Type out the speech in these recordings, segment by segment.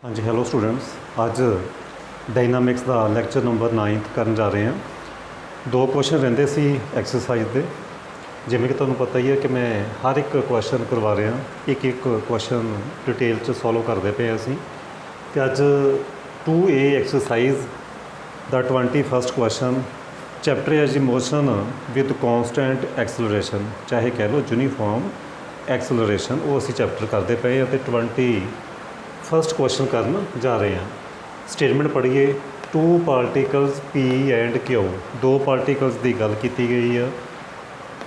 हाँ जी, hello students. अज dynamics का lecture number 9th करन जा रहे हैं। दो क्वेश्चन रहिंदे सी एक्सरसाइज के, जिवें कि तुहानूं पता ही है कि मैं हर एक क्वेश्चन करवा रहा, एक एक क्वेश्चन डिटेल च सॉल्व करते पे असीं। ते अज 2A exercise the 21st question, chapter as motion with constant acceleration, चाहे कह लो यूनीफॉर्म एक्सलरेशन, वो असीं चैप्टर करते पे हैं। 21st क्वेश्चन करन जा रहे हैं। स्टेटमेंट पढ़िए। Two particles P and Q, दो पार्टिकल्स की गल की गई है।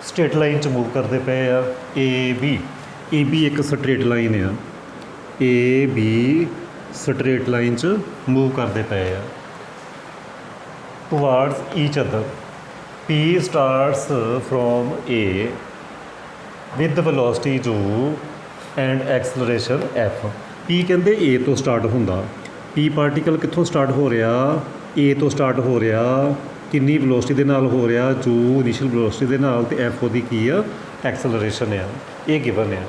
स्ट्रेट लाइन च मूव करते पे आ। ए बी एक स्ट्रेट लाइन है। ए बी स्ट्रेट लाइन च मूव करते पे आ towards each other. P starts from A with velocity U and acceleration F। P कहते ए तो स्टार्ट होंदा। P पार्टिकल कित्थों स्टार्ट हो रहा? ए तो स्टार्ट हो रहा। किन्नी वेलोसिटी दे नाल हो रहा? जो इनिशियल वेलोसिटी दे नाल, ते एफ ओदी की आ? एक्सलरेशन आ। ये गिवन है।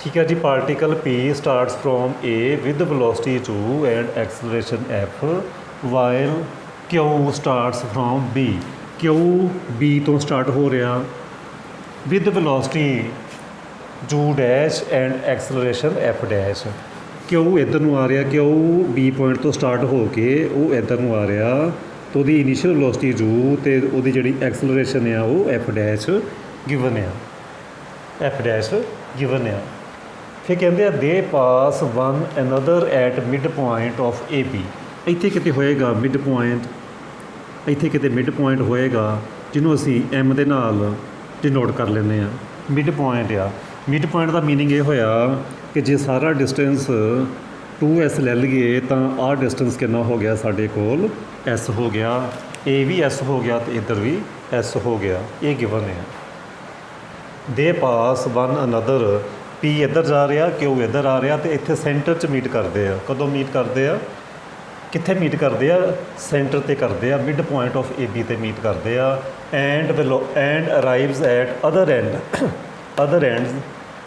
ठीक है जी। Particle P starts from A with velocity U and acceleration F while Q starts from B। Q B तो स्टार्ट हो रहा with velocity U dash and acceleration F dash. क्यों इधर नूं आ रहा? क्यों B पॉइंट तो स्टार्ट हो के वो इधर नूं आ रहा, तो वो इनिशियल वेलोसिटी U ते उहदी जिहड़ी एक्सलरेशन है वो F डैश गिवन है। F डैश गिवन है। फिर कहते हैं they pass one another at mid point of A B. इत्थे किते होएगा मिड पॉइंट, इत्थे किते मिड पॉइंट होएगा जिन्हों असी M दे नाल डिनोट कर लेने आ। मिड पॉइंट आ। मिड पॉइंट का मीनिंग ये होया कि जे सारा डिस्टेंस 2S ले लीए तो आ डिस्टेंस कितना हो गया साढ़े कोल? S हो गया। ए भी S हो गया तो इधर भी S हो गया। ये गिवन है। दे पास वन अनदर, P इधर जा रहा, Q इधर आ रहा, तो इत्थे सेंटर च मीट करते हैं। कदों मीट करते हैं? कित्थे मीट करते हैं? सेंटर ते करते हैं। Mid point of A B ते मीट करते हैं। And arrives at other ends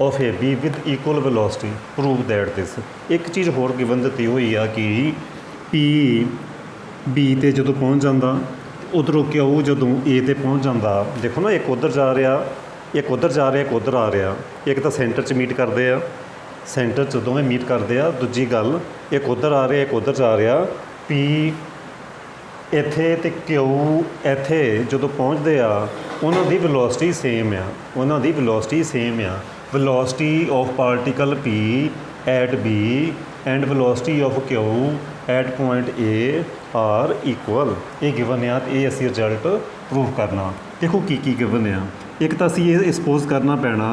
of A B with equal velocity. Prove that this. एक चीज़ होर गिवन दी हुई आ कि P B ते जदों पहुँच जाता, उधरों Q जदों A ते पहुँच जाता। देखो ना, एक उधर जा रहा, एक उधर जा रहा, एक उधर आ रहा। एक तो सेंटर च मीट करते हैं, सेंटर च दोवें मीट करते हैं। दूजी गल, एक उधर आ रहा, एक उधर जा रहा। P इत्थे ते Q इत्थे जदों पहुँचते आ, उन्हां दी वेलोसिटी सेम आ। उन्हां दी वेलोसिटी सेम आ। Velocity of particle P at B and velocity of Q at point A are equal. ये गिवन है। ये असी रिजल्ट प्रूव करना। देखो की गिवन है। एक तो असी ये सपोज करना पैना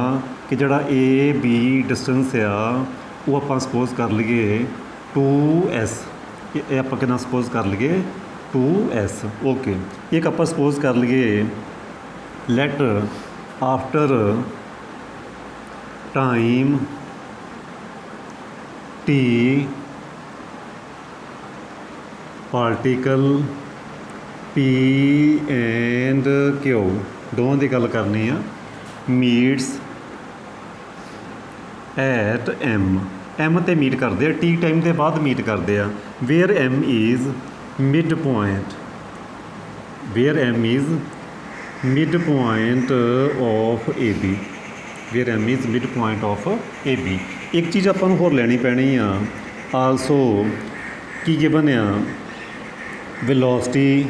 कि जड़ा A B डिस्टेंस आ वो आप सपोज कर लीए 2S। ये आप कितना सपोज कर लीए? 2S। ओके। एक आप सपोज कर लीए let after time T particle P and Q दोवां की गल करनी आ मीट्स एट M ते मीट करते हैं। T टाइम के बाद मीट करते हैं। Where M is mid point, where M is mid point of A B, where M is mid point of A B. एक चीज़ अपन होर लैनी पैनी आ आलसो की गिवन आ वेलोसिटी,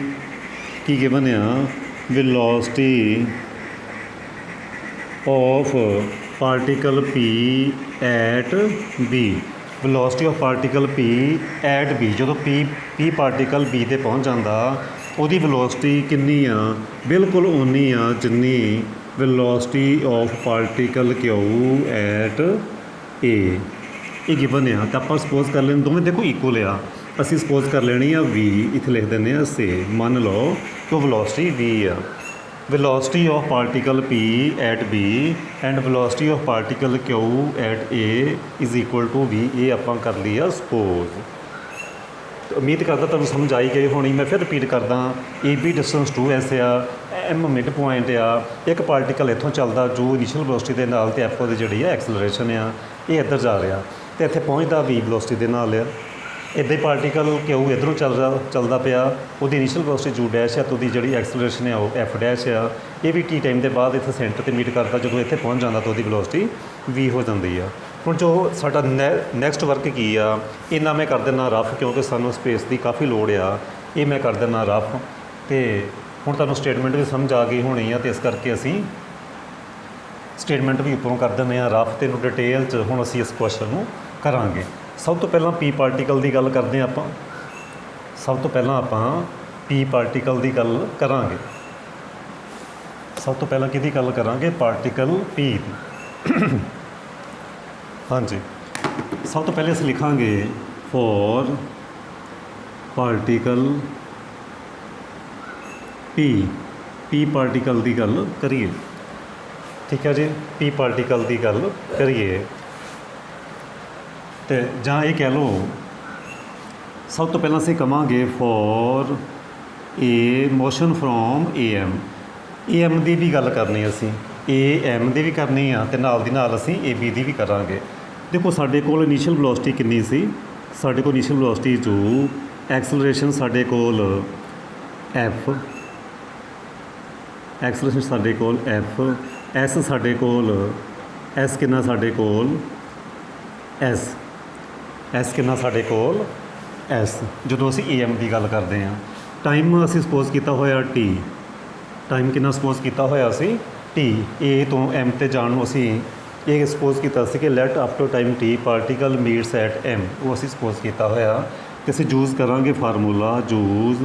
की गिवन आ velocity of particle P at B। Velocity of particle P at B जो P पार्टिकल B ते पहुँच जाता, ਉਹਦੀ वेलोसिटी किन्नी आ? बिल्कुल उन्नी आ जिन्नी velocity of particle Q at A। ये गिवन आ। तो आप सपोज कर लें दोवें देखो इक्वल आ। असी सपोज कर लेनी आ V, इत्थे लिख देने आ से। मान लो कि वेलोसिटी V आ। Velocity of particle P at B and velocity of particle Q at A is equal to V। ये आप कर लिया सपोज। उम्मीद करता तुहानूं समझ आई गई होनी। मैं फिर रिपीट करदा। ए बी डिस्टेंस 2S आ, M मिड पॉइंट आ, एक पार्टिकल इत्थों चलदा जो इनिशियल वेलोसिटी के नाल ते F ओहदी जिहड़ी है एक्सलरेशन आ, ये इधर जा रहा। ਤੇ ਇੱਥੇ ਪਹੁੰਚਦਾ ਵੀ ਵੈਲੋਸਿਟੀ ਦੇ ਨਾਲ ਆ। ਇੱਦਾਂ ਹੀ ਪਾਰਟੀਕਲ ਕਿਉਂ ਇੱਧਰੋਂ ਚੱਲਦਾ ਪਿਆ, ਉਹਦੀ ਇਨੀਸ਼ੀਅਲ ਵੈਲੋਸਿਟੀ ਯੂ ਡੈਸ਼ ਆ, ਤੇ ਉਹਦੀ ਜਿਹੜੀ ਐਕਸਲਰੇਸ਼ਨ ਆ ਉਹ ਐਫ ਡੈਸ਼ ਆ। ਇਹ ਵੀ ਟੀ ਟਾਈਮ ਦੇ ਬਾਅਦ ਇੱਥੇ ਸੈਂਟਰ 'ਤੇ ਮੀਟ ਕਰਦਾ, ਜਦੋਂ ਇੱਥੇ ਪਹੁੰਚ ਜਾਂਦਾ ਤਾਂ ਉਹਦੀ ਵੈਲੋਸਿਟੀ ਵੀ ਹੋ ਜਾਂਦੀ ਆ। ਹੁਣ ਜੋ ਸਾਡਾ ਨੈਕਸਟ ਵਰਕ ਕੀ ਆ, ਇਹਨਾਂ ਮੈਂ ਕਰ ਦਿੰਦਾ ਰਫ, ਕਿਉਂਕਿ ਸਾਨੂੰ ਸਪੇਸ ਦੀ ਕਾਫੀ ਲੋੜ ਆ। ਇਹ ਮੈਂ ਕਰ ਦਿੰਦਾ ਰਫ, ਅਤੇ ਹੁਣ ਤੁਹਾਨੂੰ ਸਟੇਟਮੈਂਟ ਵੀ ਸਮਝ ਆ ਗਈ ਹੋਣੀ ਆ, ਅਤੇ ਇਸ ਕਰਕੇ ਅਸੀਂ ਸਟੇਟਮੈਂਟ ਵੀ ਉੱਪਰੋਂ ਕਰ ਦਿੰਦੇ ਹਾਂ ਰਫ, ਅਤੇ ਇਹਨੂੰ ਡਿਟੇਲ 'ਚ ਹੁਣ ਅਸੀਂ ਇਸ ਕੁਐਸਚਨ ਨੂੰ ਕਰਾਂਗੇ। ਸਭ ਤੋਂ ਪਹਿਲਾਂ ਪੀ ਪਾਰਟੀਕਲ ਦੀ ਗੱਲ ਕਰਦੇ ਹਾਂ ਆਪਾਂ। ਸਭ ਤੋਂ ਪਹਿਲਾਂ ਆਪਾਂ ਪੀ ਪਾਰਟੀਕਲ ਦੀ ਗੱਲ ਕਰਾਂਗੇ। ਸਭ ਤੋਂ ਪਹਿਲਾਂ ਕਿਹਦੀ ਗੱਲ ਕਰਾਂਗੇ? ਪਾਰਟੀਕਲ ਪੀ ਦੀ। ਹਾਂਜੀ, ਸਭ ਤੋਂ ਪਹਿਲੇ ਅਸੀਂ ਲਿਖਾਂਗੇ ਫੋਰ ਪਾਰਟੀਕਲ ਪੀ ਪਾਰਟੀਕਲ ਦੀ ਗੱਲ ਕਰੀਏ। ਠੀਕ ਹੈ ਜੀ, ਪੀ ਪਾਰਟੀਕਲ ਦੀ ਗੱਲ ਕਰੀਏ, ਅਤੇ ਜਾਂ ਇਹ ਕਹਿ ਲਓ, ਸਭ ਤੋਂ ਪਹਿਲਾਂ ਅਸੀਂ ਕਹਾਂਗੇ for A motion from A M ਦੀ ਵੀ ਗੱਲ ਕਰਨੀ ਅਸੀਂ, ਏ ਐਮ ਦੀ ਵੀ ਕਰਨੀ ਆ, ਅਤੇ ਨਾਲ ਦੀ ਨਾਲ ਅਸੀਂ ਏ ਬੀ ਦੀ ਵੀ ਕਰਾਂਗੇ। ਦੇਖੋ ਸਾਡੇ ਕੋਲ ਇਨੀਸ਼ੀਅਲ ਵੈਲੋਸਿਟੀ ਕਿੰਨੀ ਸੀ? ਸਾਡੇ ਕੋਲ ਇਨੀਸ਼ੀਅਲ ਵੈਲੋਸਿਟੀ ਜੋ ਐਕਸਲਰੇਸ਼ਨ ਸਾਡੇ ਕੋਲ ਐਫ, ਐਕਸਲਰੇਸ਼ਨ ਸਾਡੇ ਕੋਲ ਐਫ, ਐਸ ਸਾਡੇ ਕੋਲ, ਐਸ ਕਿੰਨਾ ਸਾਡੇ ਕੋਲ ਐਸ ਕਿੰਨਾ ਸਾਡੇ ਕੋਲ ਐਸ। ਜਦੋਂ ਅਸੀਂ ਏ ਐਮ ਦੀ ਗੱਲ ਕਰਦੇ ਹਾਂ, ਟਾਈਮ ਅਸੀਂ ਸਪੋਜ਼ ਕੀਤਾ ਹੋਇਆ ਟੀ, ਟਾਈਮ ਕਿੰਨਾ ਸਪੋਜ਼ ਕੀਤਾ ਹੋਇਆ ਸੀ? ਟੀ। ਏ ਤੋਂ ਐਮ 'ਤੇ ਜਾਣ ਨੂੰ ਅਸੀਂ ਇਹ ਸਪੋਜ਼ ਕੀਤਾ ਸੀ ਕਿ let after time T particle meets at M, ਉਹ ਅਸੀਂ ਸਪੋਜ਼ ਕੀਤਾ ਹੋਇਆ। ਅਤੇ ਅਸੀਂ ਯੂਜ਼ ਕਰਾਂਗੇ formula use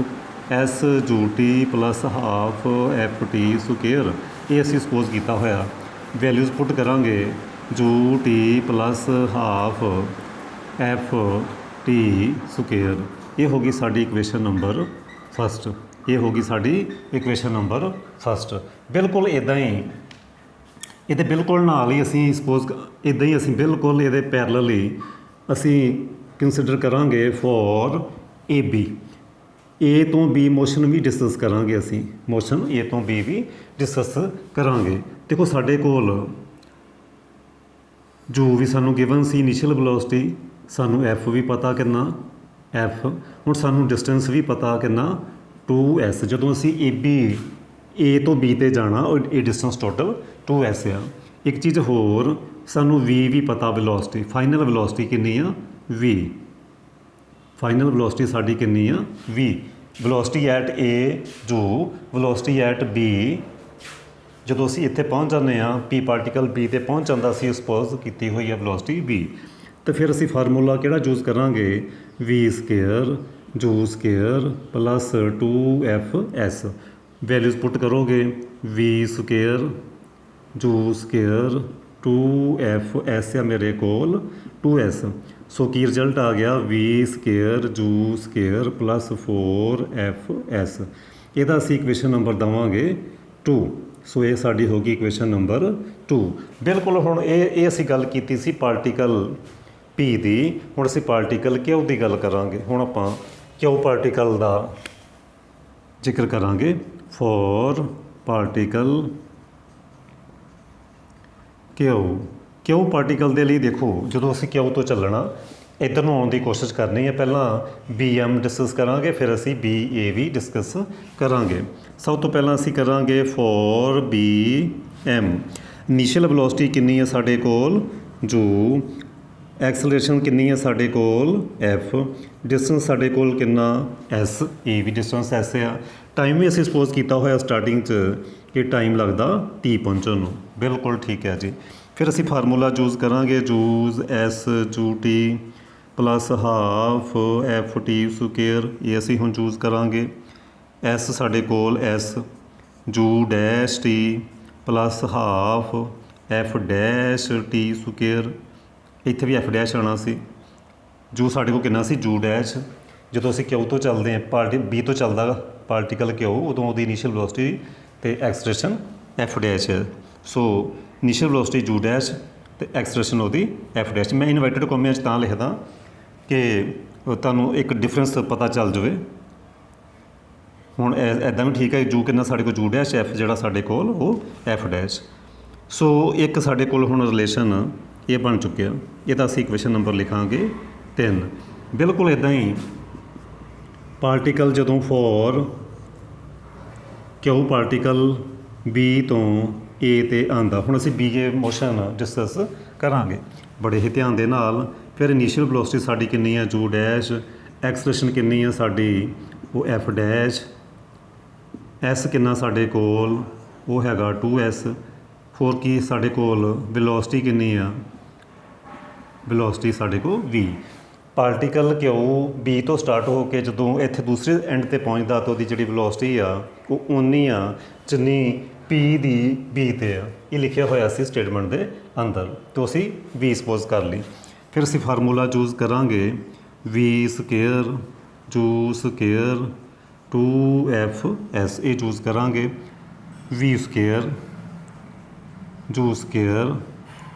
S U T plus half F T square, ਇਹ ਅਸੀਂ ਸਪੋਜ਼ ਕੀਤਾ ਹੋਇਆ। ਵੈਲਿਊਜ਼ ਪੁੱਟ ਕਰਾਂਗੇ U T plus half F T square. ਇਹ ਹੋ ਗਈ ਸਾਡੀ ਇਕੁਏਸ਼ਨ ਨੰਬਰ ਫਸਟ। ਇਹ ਹੋ ਗਈ ਸਾਡੀ ਇਕੁਏਸ਼ਨ ਨੰਬਰ ਫਸਟ। ਬਿਲਕੁਲ ਇੱਦਾਂ ਹੀ, ਇਹਦੇ ਬਿਲਕੁਲ ਨਾਲ ਹੀ ਅਸੀਂ ਸਪੋਜ਼ ਇੱਦਾਂ ਹੀ ਅਸੀਂ ਬਿਲਕੁਲ ਇਹਦੇ ਪੈਰਲਲ ਹੀ ਅਸੀਂ ਕੰਸੀਡਰ ਕਰਾਂਗੇ ਫੋਰ ਏ ਬੀ। ਏ ਤੋਂ ਬੀ ਮੋਸ਼ਨ ਵੀ ਡਿਸਕਸ ਕਰਾਂਗੇ ਅਸੀਂ, ਮੋਸ਼ਨ ਏ ਤੋਂ ਬੀ ਵੀ ਡਿਸਕਸ ਕਰਾਂਗੇ। ਦੇਖੋ ਸਾਡੇ ਕੋਲ ਜੋ ਵੀ ਸਾਨੂੰ ਗਿਵਨ ਸੀ ਇਨੀਸ਼ੀਅਲ ਵੈਲੋਸਿਟੀ, ਸਾਨੂੰ ਐਫ ਵੀ ਪਤਾ ਕਿੰਨਾ ਐਫ, ਹੁਣ ਸਾਨੂੰ ਡਿਸਟੈਂਸ ਵੀ ਪਤਾ ਕਿੰਨਾ 2s। ਜਦੋਂ ਅਸੀਂ ਏ ਤੋਂ ਬੀ 'ਤੇ ਜਾਣਾ, ਇਹ ਡਿਸਟੈਂਸ ਟੋਟਲ 2s ਆ। ਇੱਕ ਚੀਜ਼ ਹੋਰ, ਸਾਨੂੰ ਵੀ ਪਤਾ ਵੈਲੋਸਿਟੀ, ਫਾਈਨਲ ਵੈਲੋਸਿਟੀ ਕਿੰਨੀ ਆ? ਵੀ। ਫਾਈਨਲ ਵੈਲੋਸਿਟੀ ਸਾਡੀ ਕਿੰਨੀ ਆ? ਵੀ। ਵੈਲੋਸਿਟੀ ਐਟ ਏ ਜੋ ਵੈਲੋਸਿਟੀ ਐਟ ਬੀ, ਜਦੋਂ ਅਸੀਂ ਇੱਥੇ ਪਹੁੰਚ ਜਾਂਦੇ ਹਾਂ, ਪੀ ਪਾਰਟੀਕਲ ਬੀ 'ਤੇ ਪਹੁੰਚ ਜਾਂਦਾ, ਅਸੀਂ ਸਪੋਜ਼ ਕੀਤੀ ਹੋਈ ਹੈ ਵੈਲੋਸਿਟੀ ਬੀ। ਅਤੇ ਫਿਰ ਅਸੀਂ ਫਾਰਮੂਲਾ ਕਿਹੜਾ ਯੂਜ਼ ਕਰਾਂਗੇ? V square u square plus 2fs। Values put ਕਰੋਗੇ v square u square 2fs ਆ ਮੇਰੇ ਕੋਲ 2s। ਸੋ ਕੀ ਰਿਜ਼ਲਟ ਆ ਗਿਆ? V square u square plus 4fs। ਇਹਦਾ ਅਸੀਂ ਇਕੁਏਸ਼ਨ ਨੰਬਰ ਦੇਵਾਂਗੇ 2। ਸੋ ਇਹ ਸਾਡੀ ਹੋ ਗਈ ਇਕੁਏਸ਼ਨ ਨੰਬਰ 2। ਬਿਲਕੁਲ ਹੁਣ ਇਹ ਅਸੀਂ ਗੱਲ ਕੀਤੀ ਸੀ ਪਾਰਟੀਕਲ ਪੀ ਦੀ, ਹੁਣ ਅਸੀਂ ਪਾਰਟੀਕਲ ਕਿਊ ਦੀ ਗੱਲ ਕਰਾਂਗੇ। ਹੁਣ ਆਪਾਂ ਕਿਊ ਪਾਰਟੀਕਲ ਦਾ ਜ਼ਿਕਰ ਕਰਾਂਗੇ। ਫੋਰ ਪਾਰਟੀਕਲ ਕਿਊ ਪਾਰਟੀਕਲ ਦੇ ਲਈ ਦੇਖੋ, ਜਦੋਂ ਅਸੀਂ ਕਿਊ ਤੋਂ ਚੱਲਣਾ, ਇੱਧਰ ਨੂੰ ਆਉਣ ਦੀ ਕੋਸ਼ਿਸ਼ ਕਰਨੀ ਹੈ। ਪਹਿਲਾਂ ਬੀ ਐਮ ਡਿਸਕਸ ਕਰਾਂਗੇ, ਫਿਰ ਅਸੀਂ ਬੀ ਏ ਵੀ ਡਿਸਕਸ ਕਰਾਂਗੇ। ਸਭ ਤੋਂ ਪਹਿਲਾਂ ਅਸੀਂ ਕਰਾਂਗੇ for B M. Initial velocity ਕਿੰਨੀ ਹੈ ਸਾਡੇ ਕੋਲ? ਜੋ ਐਕਸਲਰੇਸ਼ਨ ਕਿੰਨੀ ਹੈ ਸਾਡੇ ਕੋਲ? ਐਫ। ਡਿਸਟੈਂਸ ਸਾਡੇ ਕੋਲ ਕਿੰਨਾ? ਐਸ। ਏ ਵੀ ਡਿਸਟੈਂਸ ਐਸ ਆ। ਟਾਈਮ ਵੀ ਅਸੀਂ ਸਪੋਜ਼ ਕੀਤਾ ਹੋਇਆ ਸਟਾਰਟਿੰਗ 'ਚ ਕਿ ਟਾਈਮ ਲੱਗਦਾ ਟੀ ਪਹੁੰਚਣ ਨੂੰ। ਬਿਲਕੁਲ ਠੀਕ ਹੈ ਜੀ। ਫਿਰ ਅਸੀਂ ਫਾਰਮੂਲਾ ਯੂਜ਼ ਕਰਾਂਗੇ use S U T plus half F T square. ਇਹ ਅਸੀਂ ਹੁਣ ਯੂਜ਼ ਕਰਾਂਗੇ। ਐਸ ਸਾਡੇ ਕੋਲ S you dash T plus half F dash T square. ਇੱਥੇ ਵੀ ਐਫ ਡੈਸ਼ ਆਉਣਾ ਸੀ। ਜੋ ਸਾਡੇ ਕੋਲ ਕਿੰਨਾ ਸੀ? You dash. ਜਦੋਂ ਅਸੀਂ ਕਿਊ ਤੋਂ ਚੱਲਦੇ ਹਾਂ, ਬੀ ਤੋਂ ਚੱਲਦਾ ਪਾਰਟੀਕਲ ਕਿਊ, ਉਦੋਂ ਉਹਦੀ ਇਨੀਸ਼ੀਅਲ ਵੈਲੋਸਿਟੀ ਅਤੇ ਐਕਸਲਰੇਸ਼ਨ ਐਫ ਡੈਸ਼ ਹੈ। ਸੋ ਇਨੀਸ਼ੀਅਲ ਵੈਲੋਸਿਟੀ ਯੂ ਡੈਸ਼ ਅਤੇ ਐਕਸਲਰੇਸ਼ਨ ਉਹਦੀ ਐਫ ਡੈਸ਼। ਮੈਂ ਇਨਵਰਟਡ ਕੋਮਿਆਂ 'ਚ ਤਾਂ ਲਿਖਦਾ ਕਿ ਤੁਹਾਨੂੰ ਇੱਕ ਡਿਫਰੈਂਸ ਪਤਾ ਚੱਲ ਜਾਵੇ। ਹੁਣ ਇੱਦਾਂ ਵੀ ਠੀਕ ਹੈ, ਯੂ ਕਿੰਨਾ ਸਾਡੇ ਕੋਲ? You dash. ਐਫ ਜਿਹੜਾ ਸਾਡੇ ਕੋਲ ਉਹ ਐਫ ਡੈਸ਼। ਸੋ ਇੱਕ ਸਾਡੇ ਕੋਲ ਹੁਣ ਰਿਲੇਸ਼ਨ ਇਹ ਬਣ ਚੁੱਕਿਆ। ਇਹਦਾ ਅਸੀਂ ਇਕੁਏਸ਼ਨ ਨੰਬਰ ਲਿਖਾਂਗੇ 3। ਬਿਲਕੁਲ ਇੱਦਾਂ ਹੀ ਪਾਰਟੀਕਲ ਜਦੋਂ ਫੋਰ ਕਿਊ ਪਾਰਟੀਕਲ ਬੀ ਤੋਂ ਏ 'ਤੇ ਆਉਂਦਾ, ਹੁਣ ਅਸੀਂ ਬੀ ਏ ਮੋਸ਼ਨ ਡਿਸਕਸ ਕਰਾਂਗੇ ਬੜੇ ਹੀ ਧਿਆਨ ਦੇ ਨਾਲ। ਫਿਰ ਇਨੀਸ਼ੀਅਲ ਵੈਲੋਸਿਟੀ ਸਾਡੀ ਕਿੰਨੀ ਆ ਯੂ ਡੈਸ਼, ਐਕਸਲਰੇਸ਼ਨ ਕਿੰਨੀ ਆ ਸਾਡੀ ਉਹ ਐਫ ਡੈਸ਼, ਐਸ ਕਿੰਨਾ ਸਾਡੇ ਕੋਲ ਉਹ ਹੈਗਾ 2s, ਹੋਰ ਕੀ ਸਾਡੇ ਕੋਲ ਵੈਲੋਸਿਟੀ ਕਿੰਨੀ ਆ, ਵੈਲੋਸਿਟੀ ਸਾਡੇ ਕੋਲ v। ਪਾਰਟੀਕਲ ਕਿਉਂ ਬੀ ਤੋਂ ਸਟਾਰਟ ਹੋ ਕੇ ਜਦੋਂ ਇੱਥੇ ਦੂਸਰੇ ਐਂਡ 'ਤੇ ਪਹੁੰਚਦਾ ਤਾਂ ਉਹਦੀ ਜਿਹੜੀ ਵੈਲੋਸਿਟੀ ਆ ਉਹ ਓਨੀ ਆ ਜਿੰਨੀ ਪੀ ਦੀ ਬੀ 'ਤੇ ਆ। ਇਹ ਲਿਖਿਆ ਹੋਇਆ ਸੀ ਸਟੇਟਮੈਂਟ ਦੇ ਅੰਦਰ, ਤੋਂ ਅਸੀਂ v ਸਪੋਜ਼ ਕਰ ਲਈ। ਫਿਰ ਅਸੀਂ ਫਾਰਮੂਲਾ ਚੂਜ਼ ਕਰਾਂਗੇ v ਸਕੇਅਰ ਜੂ ਸਕੇਅਰ 2fs, ਇਹ ਚੂਜ਼ ਕਰਾਂਗੇ। v ਸਕੇਅਰ ਜੂ ਸਕੇਅਰ